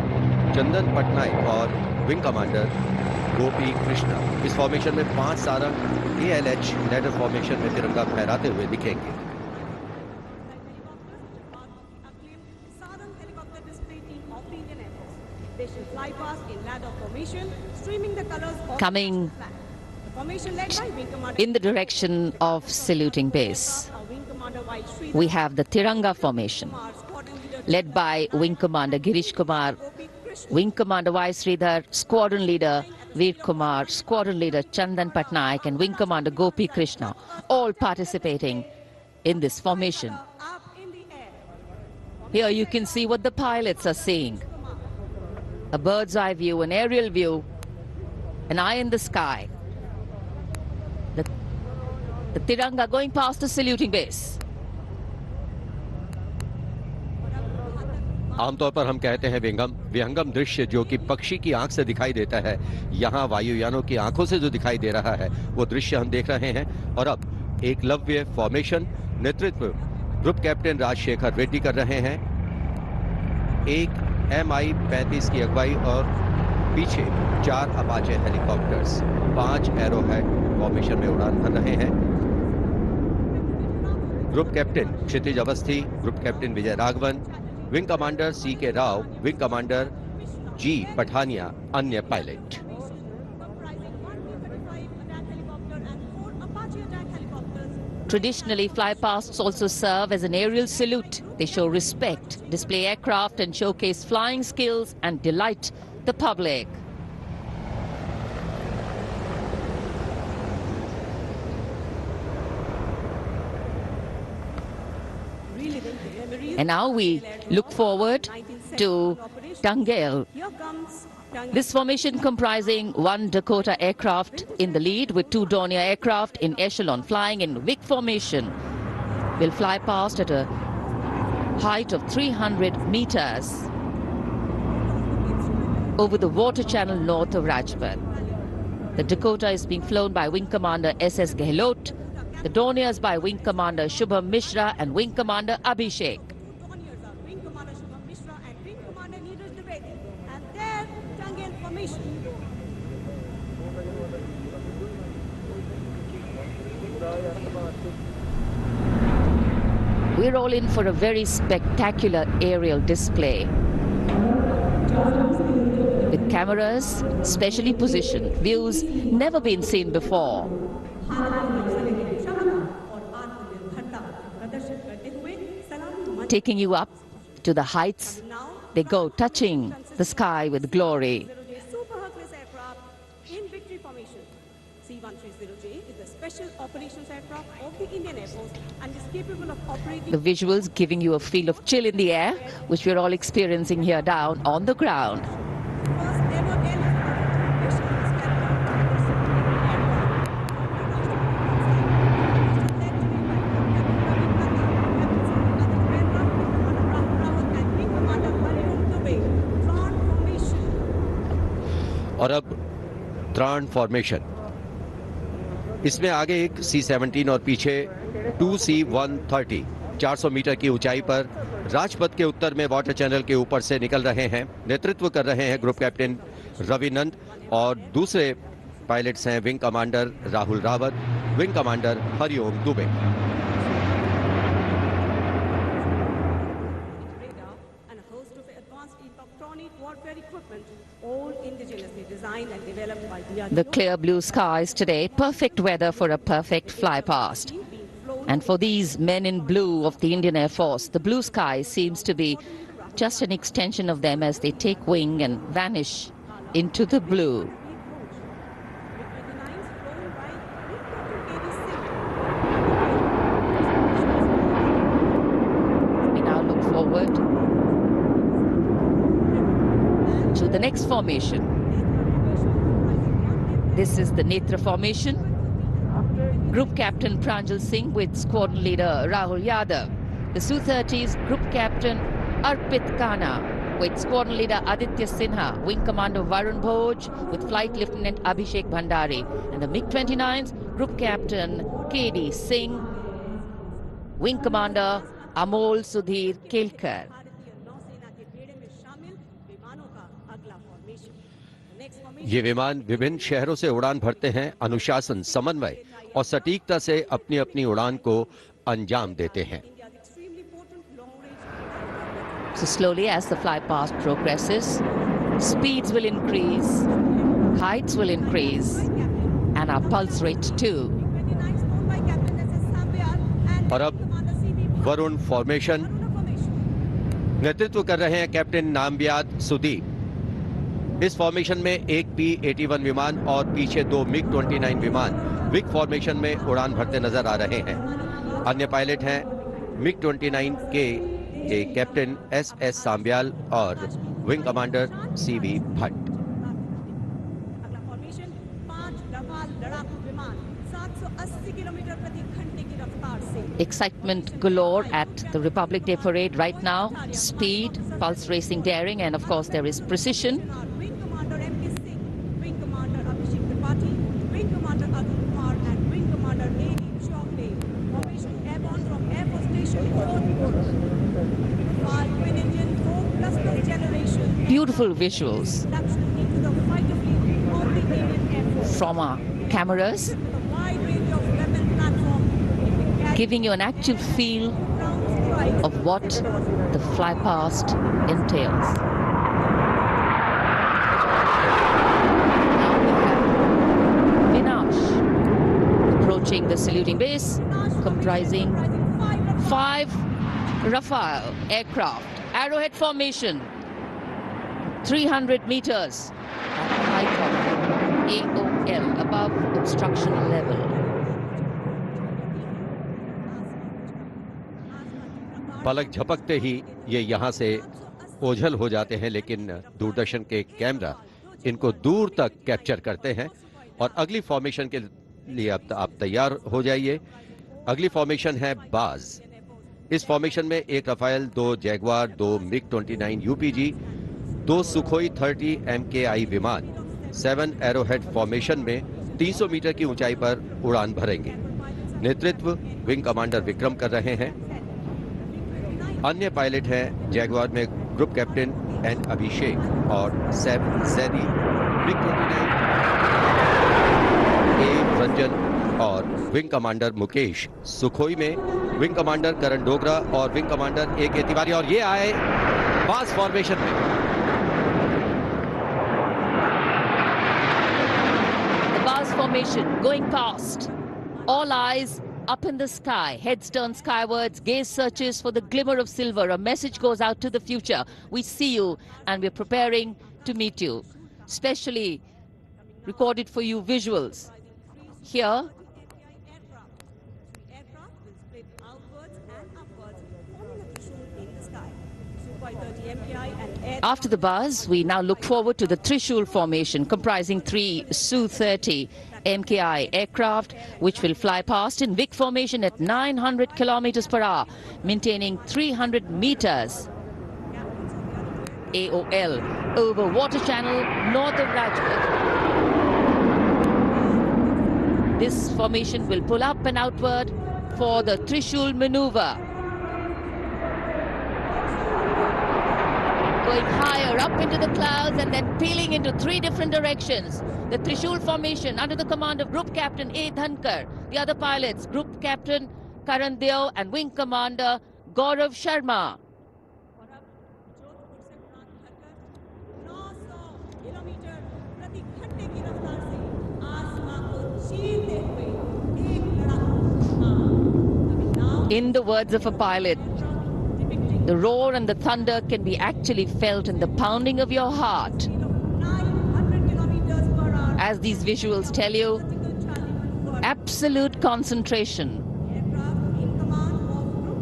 Chandan Patnaik और विंग कमांडर गोपी कृष्णा। इस फॉर्मेशन में 5 सारंग ALH लैडर फॉर्मेशन में तिरंगा फहराते हुए दिखेंगे। Coming in the direction of saluting base, we have the Tiranga formation, led by Wing Commander Girish Kumar, Wing Commander Y. Sridhar, Squadron Leader Veer Kumar, Squadron Leader Chandan Patnaik, and Wing Commander Gopi Krishna, all participating in this formation. Here you can see what the pilots are seeing. A bird's eye view, an aerial view, an eye in the sky. The Tiranga going past the saluting base. आमतौर पर हम कहते हैं विहंगम दृश्य जो कि पक्षी की आंख से दिखाई देता है। यहाँ वायुयानों की आंखों से जो दिखाई दे रहा है वो दृश्य हम देख रहे हैं। और अब एकलव्य फॉर्मेशन नेतृत्व ग्रुप कैप्टन राजशेखर रेड्डी कर रहे हैं। एक MI-35 की अगुवाई और पीछे 4 अपाचे हेलीकॉप्टर्स 5 एरोहेड फॉर्मेशन में उड़ान भर रहे हैं। Group captain Kshitij Awasthi, group captain Vijay Raghavan, wing commander C.K. Rao, wing commander G. Pathania, अन्य pilot. Traditionally, flypasts also serve as an aerial salute. They show respect, display aircraft, and showcase flying skills and delight the public. And now we look forward to Tangel. This formation comprising 1 Dakota aircraft in the lead with 2 Dornier aircraft in echelon flying in WIC formation will fly past at a height of 300 meters over the water channel north of Rajpath. The Dakota is being flown by Wing Commander S.S. Gehlot, the Dorniers by Wing Commander Shubham Mishra and Wing Commander Abhishek. We're all in for a very spectacular aerial display with cameras specially positioned, views never been seen before. taking you up to the heights. They go touching the sky with glory. Super Hercules aircraft in victory formation. C-130J is the special operations aircraft of the Indian Air Force and is capable of operating. The visuals giving you a feel of chill in the air, which we're all experiencing here down on the ground. और अब त्राण formation, इसमें आगे एक C-17 और पीछे 2 C-130 400 metre की ऊंचाई पर राजपथ के उत्तर में वाटर चैनल के ऊपर से निकल रहे हैं। नेतृत्व कर रहे हैं ग्रुप कैप्टन रवि नंद और दूसरे पायलट्स हैं wing commander Rahul Rawat, wing commander Hariom Dubey. The clear blue skies today, perfect weather for a perfect fly past. And for these men in blue of the Indian Air Force, the blue sky seems to be just an extension of them as they take wing and vanish into the blue. We now look forward to the next formation. This is the Netra formation. Group Captain Pranjal Singh with Squadron Leader Rahul Yadav. The Su-30's Group Captain Arpit Khanna with Squadron Leader Aditya Sinha. Wing Commander Varun Bhoj with Flight Lieutenant Abhishek Bhandari. And the MiG-29's Group Captain K.D. Singh. Wing Commander Amol Sudhir Kelkar. ये विमान विभिन्न शहरों से उड़ान भरते हैं, अनुशासन, समन्वय और सटीकता से अपनी अपनी उड़ान को अंजाम देते हैं। So slowly as the fly past progresses, speeds will increase, heights will increase, and our pulse rate too. और अब वरुण फॉर्मेशन, नेतृत्व कर रहे हैं कैप्टन नामबियाद सुदीप। इस फॉर्मेशन में एक P-81 विमान और पीछे 2 MiG-29 विमान विग फॉर्मेशन में उड़ान भरते नजर आ रहे हैं। अन्य पायलट हैं MiG-29 के कैप्टन S.S. सांब्याल और wing commander C.V. Bhatt. Excitement galore at the Republic Day parade right now. Speed, pulse racing, daring, and of course there is precision. Beautiful visuals from our cameras, giving you an actual feel of what the fly past entails. Now we have Vinash approaching the saluting base, comprising 5 Rafale aircraft, arrowhead formation, 300 meters at the height of AOL, above obstruction level. पलक झपकते ही ये यहाँ से ओझल हो जाते हैं, लेकिन दूरदर्शन के कैमरा इनको दूर तक कैप्चर करते हैं। और अगली फॉर्मेशन के लिए अब आप तैयार हो जाइए। अगली फॉर्मेशन है बाज। इस फॉर्मेशन में 1 Rafale, 2 Jaguar, 2 MiG-29 UPG, 2 Sukhoi 30 MKI विमान 7 एरोहेड फॉर्मेशन में 300 मीटर की ऊंचाई पर उड़ान भरेंगे। नेतृत्व विंग कमांडर विक्रम कर रहे हैं। अन्य पायलट हैं जैगवार में ग्रुप कैप्टन एन अभिषेक और सैफ जैदी, MiG-29 ए रंजन और विंग कमांडर मुकेश, सुखोई में विंग कमांडर करण डोगरा और विंग कमांडर ए के तिवारी। और ये आए बास फॉर्मेशन में। The Bas formation going past. All eyes up in the sky, heads turned skywards, gaze searches for the glimmer of silver. A message goes out to the future. We see you and we're preparing to meet you. Specially recorded for you visuals. Here, after the buzz, we now look forward to the Trishul formation comprising 3 Su-30 MKI aircraft which will fly past in Vic formation at 900 kilometers per hour, maintaining 300 meters AOL over water channel north of Rajput. This formation will pull up and outward for the Trishul maneuver. Going higher up into the clouds and then peeling into 3 different directions. The Trishul formation under the command of Group Captain A. Dhankar. The other pilots, Group Captain Karan Deo and Wing Commander Gaurav Sharma. In the words of a pilot, the roar and the thunder can be actually felt in the pounding of your heart. As these visuals tell you, absolute concentration,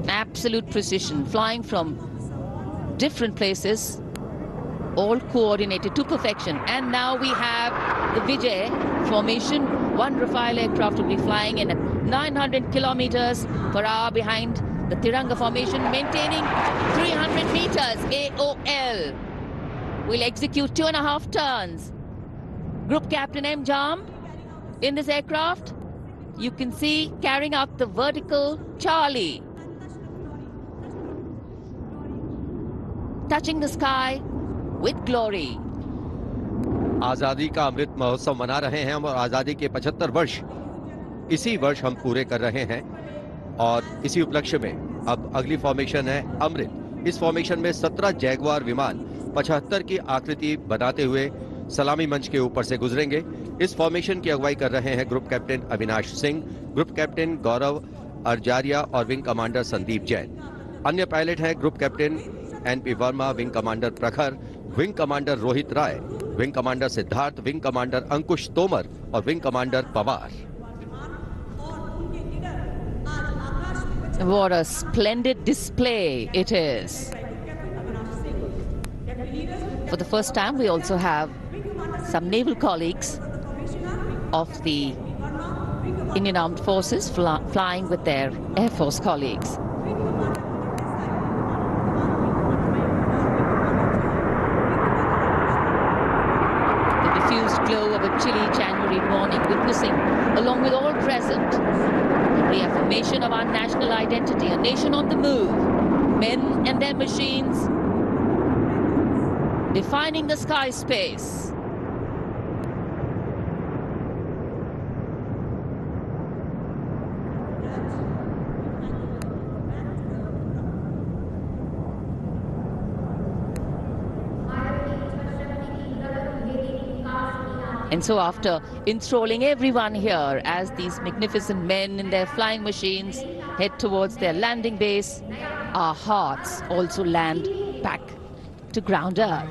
absolute precision, flying from different places, all coordinated to perfection. And now we have the Vijay formation. 1 Rafale aircraft will be flying in at 900 kilometers per hour behind the Tiranga formation, maintaining 300 meters AOL. Will execute 2.5 turns. Group Captain M. Jam in this aircraft, you can see carrying out the vertical Charlie. Touching the sky with glory. आजादी का अमृत महोत्सव मना रहे हैं हम और आजादी के 75 वर्ष इसी वर्ष हम पूरे कर रहे हैं और इसी उपलक्ष्य में अब अगली फॉर्मेशन है अमृत। इस फॉर्मेशन में 17 जैगवार विमान 75 की आकृति बनाते हुए सलामी मंच के ऊपर से गुजरेंगे। इस फॉर्मेशन की अगुवाई कर रहे हैं group captain Avinash Singh, group captain Gaurav Arjaria और विंग कमांडर संदीप जैन। अन्य पायलट हैं group captain NP Verma, wing commander Prakhar, wing commander Rohit Rai, wing commander Siddharth, wing commander Ankush Tomar और wing commander Pawar. What a splendid display it is. For the first time, we also have some naval colleagues of the Indian Armed Forces flying with their Air Force colleagues. The diffused glow of a chilly January morning, witnessing, along with all present, the reaffirmation of our national identity, a nation on the move, men and their machines, defining the sky space. And so after enthralling everyone here as these magnificent men in their flying machines head towards their landing base, our hearts also land back to ground earth.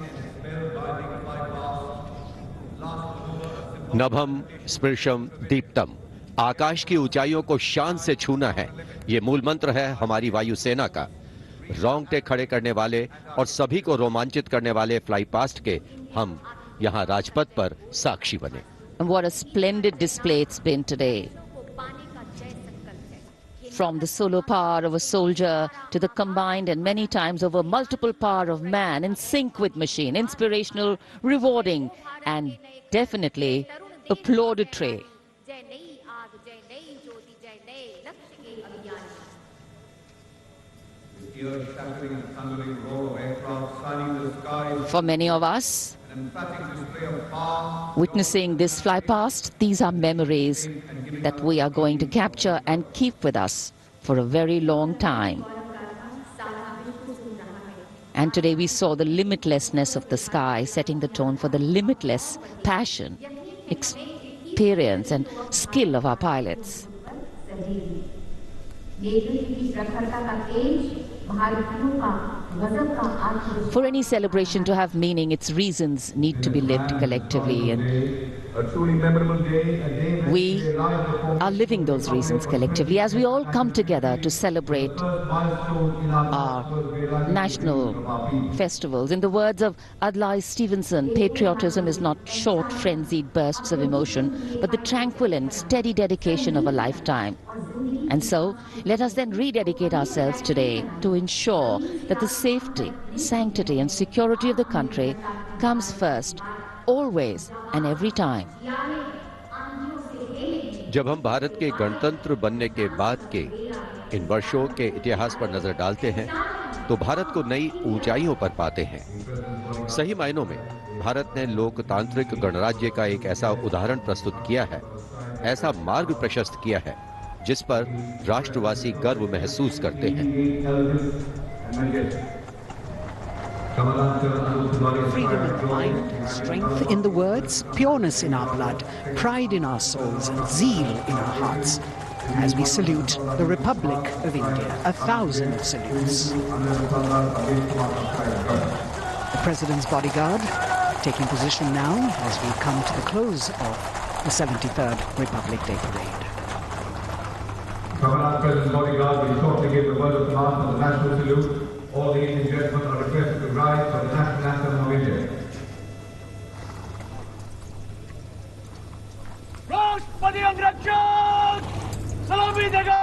नभम स्पृशम Deeptam, आकाश की ऊंचाइयों को शान से छूना है, ये मूल मंत्र है हमारी वायुसेना का। रोंगटे खड़े करने वाले और सभी को रोमांचित करने वाले फ्लाई पास्ट के हम यहाँ राजपथ पर साक्षी बने। And what a splendid display it's been today. From the solo power of a soldier to the combined and many times over multiple power of man in sync with machine, inspirational, rewarding, and definitely applaudatory. For many of us, witnessing this fly past, these are memories that we are going to capture and keep with us for a very long time. And today we saw the limitlessness of the sky, setting the tone for the limitless passion, experience and skill of our pilots. For any celebration to have meaning, its reasons need to be lived collectively, and A truly memorable day, a day when we are living those reasons collectively as we all come together to celebrate our national festivals. In the words of Adlai Stevenson, patriotism is not short, frenzied bursts of emotion, but the tranquil and steady dedication of a lifetime. And so, let us then rededicate ourselves today to ensure that the safety, sanctity and security of the country comes first, always and every time. जब हम भारत के गणतंत्र बनने के बाद के इन वर्षों के इतिहास पर नजर डालते हैं तो भारत को नई ऊंचाइयों पर पाते हैं। सही मायनों में भारत ने लोकतांत्रिक गणराज्य का एक ऐसा उदाहरण प्रस्तुत किया है, ऐसा मार्ग प्रशस्त किया है जिस पर राष्ट्रवासी गर्व महसूस करते हैं। Freedom in mind, strength in the words, pureness in our blood, pride in our souls, and zeal in our hearts. As we salute the Republic of India, 1,000 salutes. The President's bodyguard taking position now as we come to the close of the 73rd Republic Day Parade. President's bodyguard will shortly give the word of command for the national salute. All the Indian gentlemen are requested to rise for the national anthem of India. राष्ट्रपति अंग्रेज सलामी देगा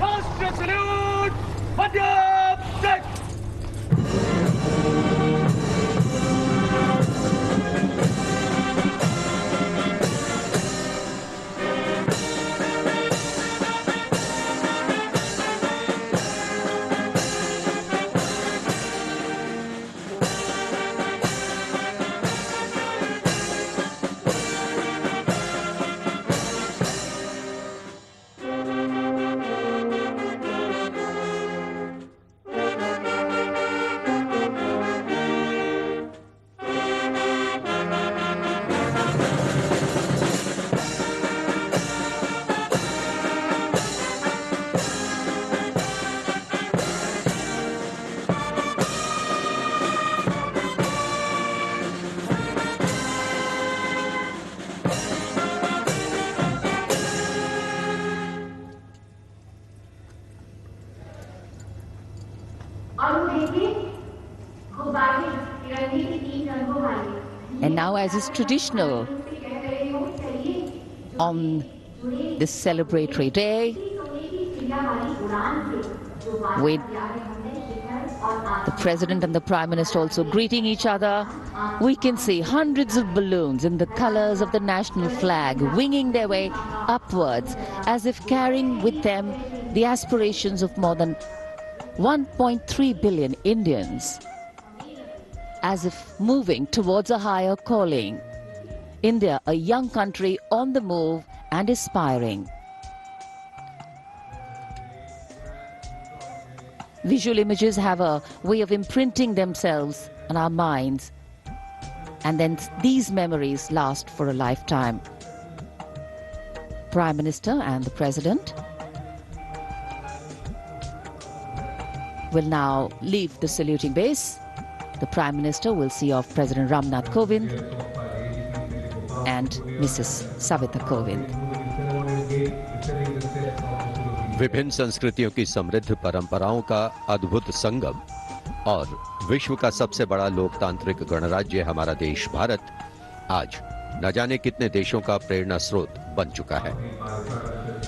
राष्ट्रीय salute Madhya Pradesh And now, as is traditional on this celebratory day, with the President and the Prime Minister also greeting each other, we can see hundreds of balloons in the colors of the national flag winging their way upwards as if carrying with them the aspirations of more than 1.3 billion Indians, as if moving towards a higher calling. India, a young country on the move and aspiring. Visual images have a way of imprinting themselves on our minds, and then these memories last for a lifetime. Prime Minister and the President will now leave the saluting base. The Prime Minister will see off President Ramnath Kovind and Mrs. Savita Kovind. विभिन्न संस्कृतियों की समृद्ध परंपराओं का अद्भुत संगम और विश्व का सबसे बड़ा लोकतांत्रिक गणराज्य हमारा देश भारत आज न जाने कितने देशों का प्रेरणा स्रोत बन चुका है।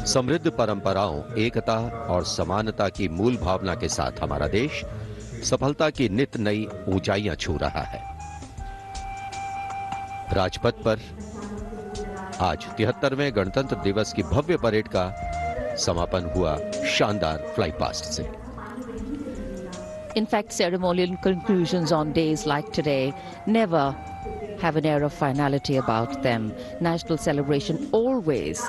समृद्ध परंपराओं, एकता और समानता की मूल भावना के साथ हमारा देश सफलता की नित नई ऊंचाइयां छू रहा है। राजपथ पर आज 73वें गणतंत्र दिवस की भव्य परेड का समापन हुआ शानदार फ्लाई पास्ट से। In fact, ceremonial conclusions on days like today never have an air of finality about them. National celebration always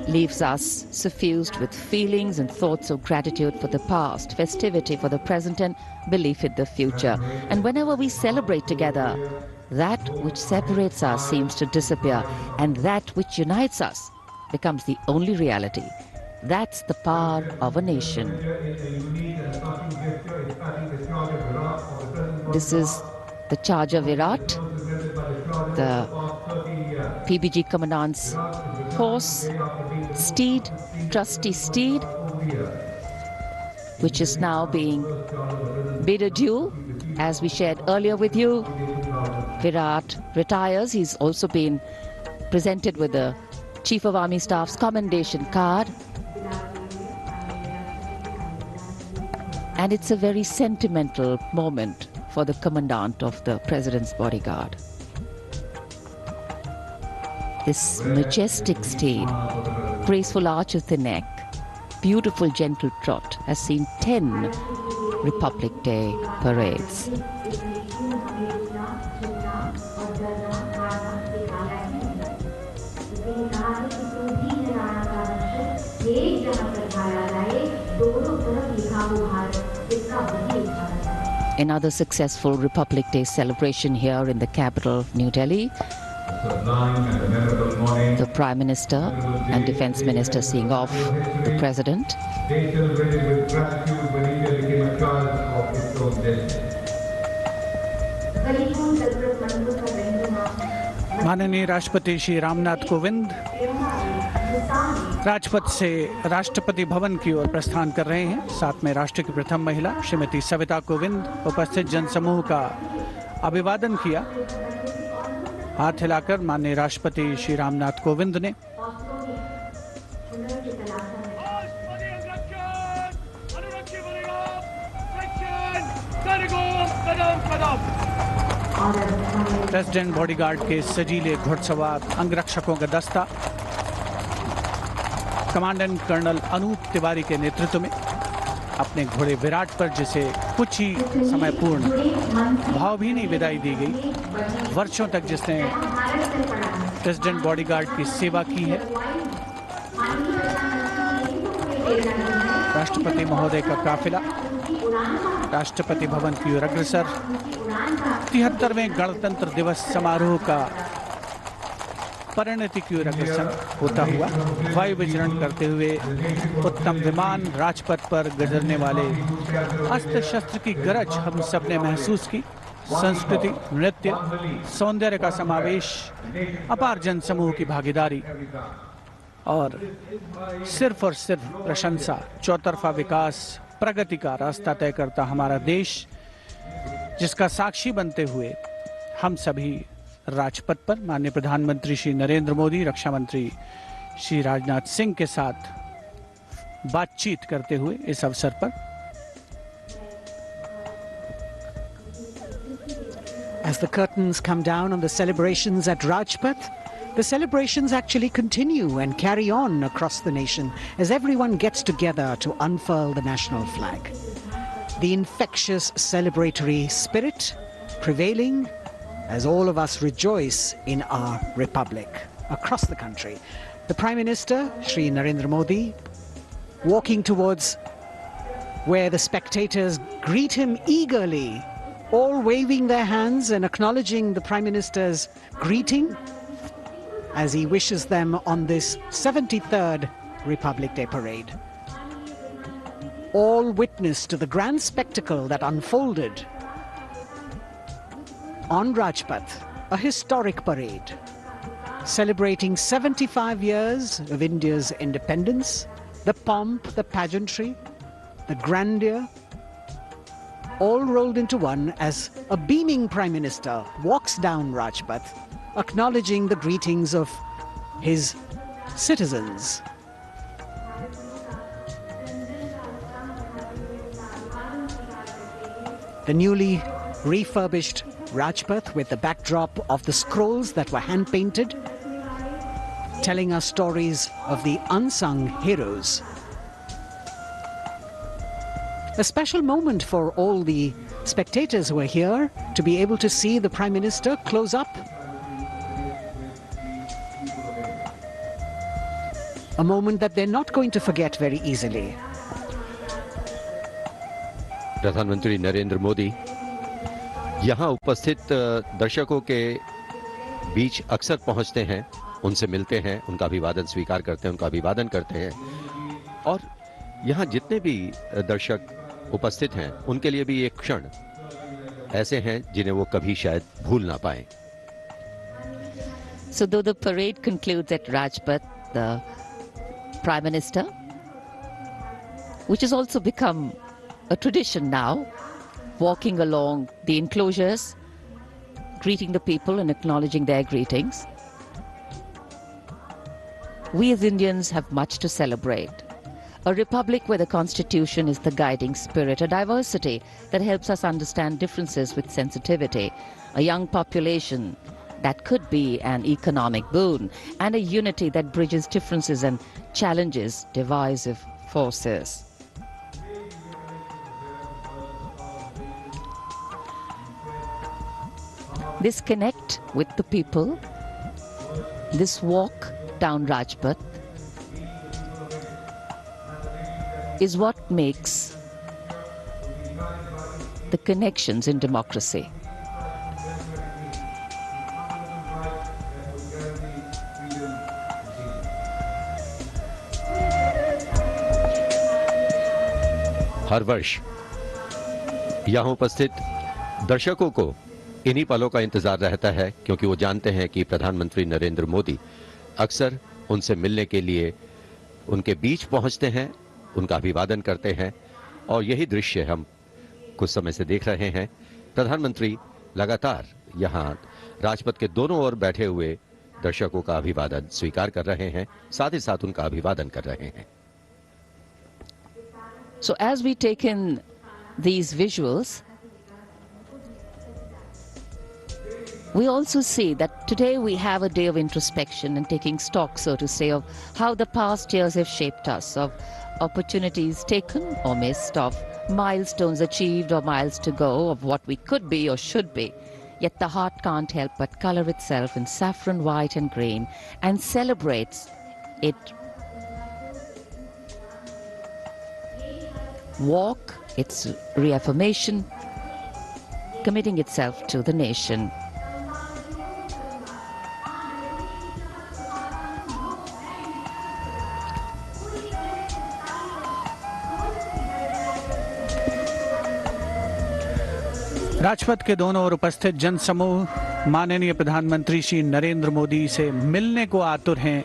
leaves us suffused with feelings and thoughts of gratitude for the past, festivity for the present, and belief in the future. And whenever we celebrate together, that which separates us seems to disappear, and that which unites us becomes the only reality. That's the power of a nation. This is the charger Virat, the PBG Commandant's horse, steed, trusty steed, which is now being bid adieu. As we shared earlier with you, Virat retires. He's also been presented with the Chief of Army Staff's commendation card. And it's a very sentimental moment for the Commandant of the President's bodyguard. This majestic steed, graceful arch of the neck, beautiful gentle trot has seen 10 Republic Day parades. Another successful Republic Day celebration here in the capital, New Delhi. The Prime Minister and Defence Minister seeing off the President. माननीय राष्ट्रपति श्री रामनाथ कोविंद राजपथ से राष्ट्रपति भवन की ओर प्रस्थान कर रहे हैं। साथ में राष्ट्र की प्रथम महिला श्रीमती सविता कोविंद उपस्थित जनसमूह का अभिवादन किया। हाथ हिलाकर माननीय राष्ट्रपति श्री रामनाथ कोविंद ने प्रेसिडेंट बॉडीगार्ड के सजीले घुड़सवार अंगरक्षकों का दस्ता कमांडेंट कर्नल अनूप तिवारी के नेतृत्व में अपने घोड़े विराट पर, जिसे कुछ ही समय पूर्ण भावभीनी विदाई दी गई। वर्षों तक जिसने प्रेसिडेंट बॉडीगार्ड की सेवा की है, राष्ट्रपति महोदय का काफिला राष्ट्रपति भवन की ओर अग्रसर 73वें गणतंत्र दिवस समारोह का परिणति की ओर अग्रसर होता हुआ वायु विचरण करते हुए उत्तम विमान राजपथ पर गुजरने वाले अस्त्र शस्त्र की गरज हम सबने महसूस की। संस्कृति, नृत्य, सौंदर्य का समावेश, अपार जनसमूह की भागीदारी और सिर्फ प्रशंसा, चौतरफा विकास, प्रगति का रास्ता तय करता हमारा देश, जिसका साक्षी बनते हुए हम सभी राजपथ पर माननीय प्रधानमंत्री श्री नरेंद्र मोदी, रक्षा मंत्री श्री राजनाथ सिंह के साथ बातचीत करते हुए इस अवसर पर As the curtains come down on the celebrations at Rajpath, the celebrations actually continue and carry on across the nation as everyone gets together to unfurl the national flag. The infectious celebratory spirit prevailing as all of us rejoice in our republic across the country. The Prime Minister, Shri Narendra Modi, walking towards where the spectators greet him eagerly, all waving their hands and acknowledging the Prime Minister's greeting as he wishes them on this 73rd Republic Day parade. All witness to the grand spectacle that unfolded on Rajpath, a historic parade celebrating 75 years of India's independence, the pomp, the pageantry, the grandeur, all rolled into one as a beaming Prime Minister walks down Rajpath, acknowledging the greetings of his citizens. The newly refurbished Rajpath with the backdrop of the scrolls that were hand-painted, telling us stories of the unsung heroes. A special moment for all the spectators who are here to be able to see the Prime Minister close up. A moment that they're not going to forget very easily. प्रधानमंत्री नरेंद्र मोदी यहाँ उपस्थित दर्शकों के बीच अक्सर पहुँचते हैं, उनसे मिलते हैं, उनका अभिवादन स्वीकार करते हैं, उनका अभिवादन करते हैं। और यहाँ जितने भी दर्शक उपस्थित हैं उनके लिए भी एक क्षण ऐसे हैं जिन्हें वो कभी शायद भूल ना पाए. So though the parade concludes at Rajpath, the Prime Minister, which has also become a tradition now, walking along the enclosures, greeting the people and acknowledging their greetings. We as Indians have much to celebrate. A republic where the constitution is the guiding spirit, a diversity that helps us understand differences with sensitivity, a young population that could be an economic boon, and a unity that bridges differences and challenges divisive forces. This connect with the people, this walk down Rajpath, is what makes the connections in democracy. हर वर्ष यहाँ उपस्थित दर्शकों को इन्हीं पलों का इंतजार रहता है, क्योंकि वो जानते हैं कि प्रधानमंत्री नरेंद्र मोदी अक्सर उनसे मिलने के लिए उनके बीच पहुंचते हैं, उनका अभिवादन करते हैं, और यही दृश्य हम कुछ समय से देख रहे हैं. प्रधानमंत्री लगातार यहाँ राजपथ के दोनों ओर बैठे हुए दर्शकों का अभिवादन स्वीकार कर रहे हैं, साथ ही साथ उनका अभिवादन कर रहे हैं. So as we take in these visuals, we also see that today we have a day of introspection and taking stock, so to say, of how the past years have shaped us, of opportunities taken or missed, of milestones achieved or miles to go, of what we could be or should be. Yet the heart can't help but color itself in saffron, white and green and celebrates it. Walk, its reaffirmation, committing itself to the nation. Rajpath के दोनों ओर उपस्थित जनसमूह माननीय प्रधानमंत्री श्री नरेंद्र मोदी से मिलने को आतुर हैं.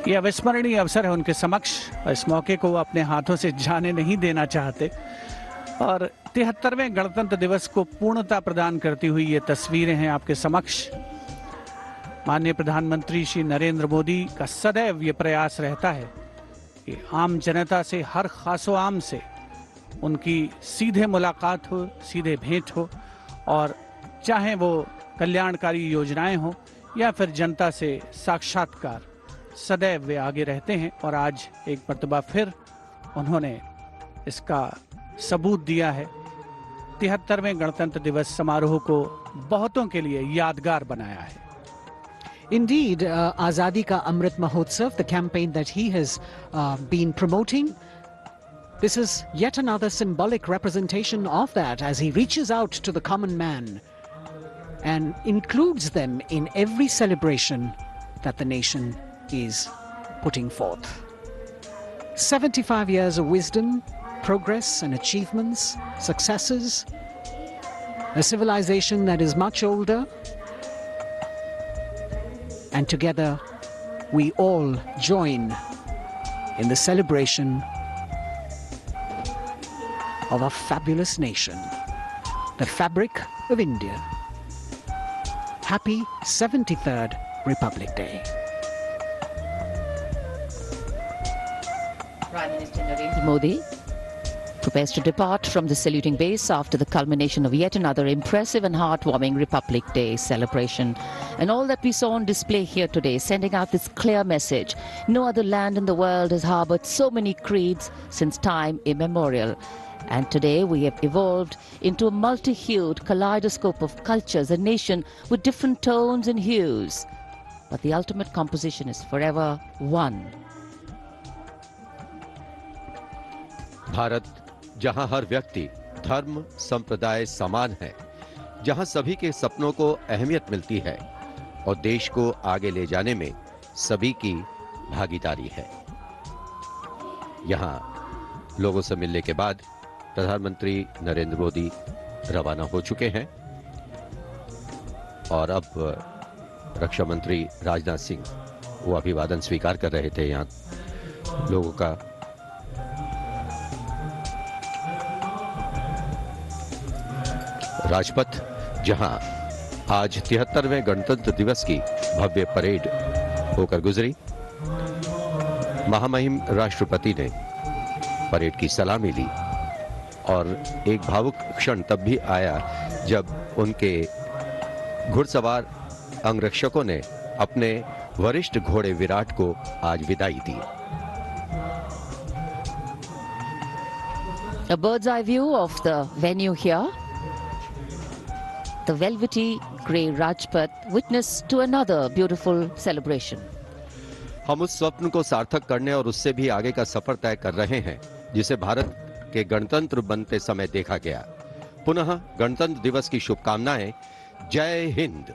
यह अविस्मरणीय अवसर है उनके समक्ष. इस मौके को वो अपने हाथों से जाने नहीं देना चाहते. और 73वें गणतंत्र दिवस को पूर्णता प्रदान करती हुई ये तस्वीरें हैं आपके समक्ष. माननीय प्रधानमंत्री श्री नरेंद्र मोदी का सदैव ये प्रयास रहता है कि आम जनता से, हर खासो आम से उनकी सीधे मुलाकात हो, सीधे भेंट हो, और चाहे वो कल्याणकारी योजनाएं हो या फिर जनता से साक्षात्कार, सदैव वे आगे रहते हैं. और आज एक मर्तबा फिर उन्होंने इसका सबूत दिया है. 73वें गणतंत्र दिवस समारोह को बहुतों के लिए यादगार बनाया है. Indeed, Azadi Ka Amrit Mahotsav, the campaign that he has been promoting, this is yet another symbolic representation of that as he reaches out to the common man and includes them in every celebration that the nation is putting forth. 75 years of wisdom, progress and achievements, successes, a civilization that is much older, and together we all join in the celebration of a fabulous nation, the fabric of India. Happy 73rd Republic Day. Prime Minister Narendra Modi prepares to depart from the saluting base after the culmination of yet another impressive and heartwarming Republic Day celebration. And all that we saw on display here today, sending out this clear message: no other land in the world has harbored so many creeds since time immemorial. And today we have evolved into a multi-hued kaleidoscope of cultures, a nation with different tones and hues. But the ultimate composition is forever one. Bharat, जहां हर व्यक्ति, धर्म, संप्रदाय समान है, जहां सभी के सपनों को अहमियत मिलती है और देश को आगे ले जाने में सभी की भागीदारी है. यहाँ लोगों से मिलने के बाद प्रधानमंत्री नरेंद्र मोदी रवाना हो चुके हैं और अब रक्षा मंत्री राजनाथ सिंह वो अभिवादन स्वीकार कर रहे थे यहाँ लोगों का। राजपथ जहां आज 73वें गणतंत्र दिवस की भव्य परेड होकर गुजरी। महामहिम राष्ट्रपति ने परेड की सलामी ली और एक भावुक क्षण तब भी आया जब उनके घुड़सवार अंगरक्षकों ने अपने वरिष्ठ घोड़े विराट को आज विदाई दी। A bird's eye view of the venue here. The velvety grey Rajpath witness to another beautiful celebration. हम उस स्वप्न को सार्थक करने और उससे भी आगे का सफर तय कर रहे हैं जिसे भारत के गणतंत्र बनते समय देखा गया। पुनः गणतंत्र दिवस की शुभकामनाएं। जय हिंद।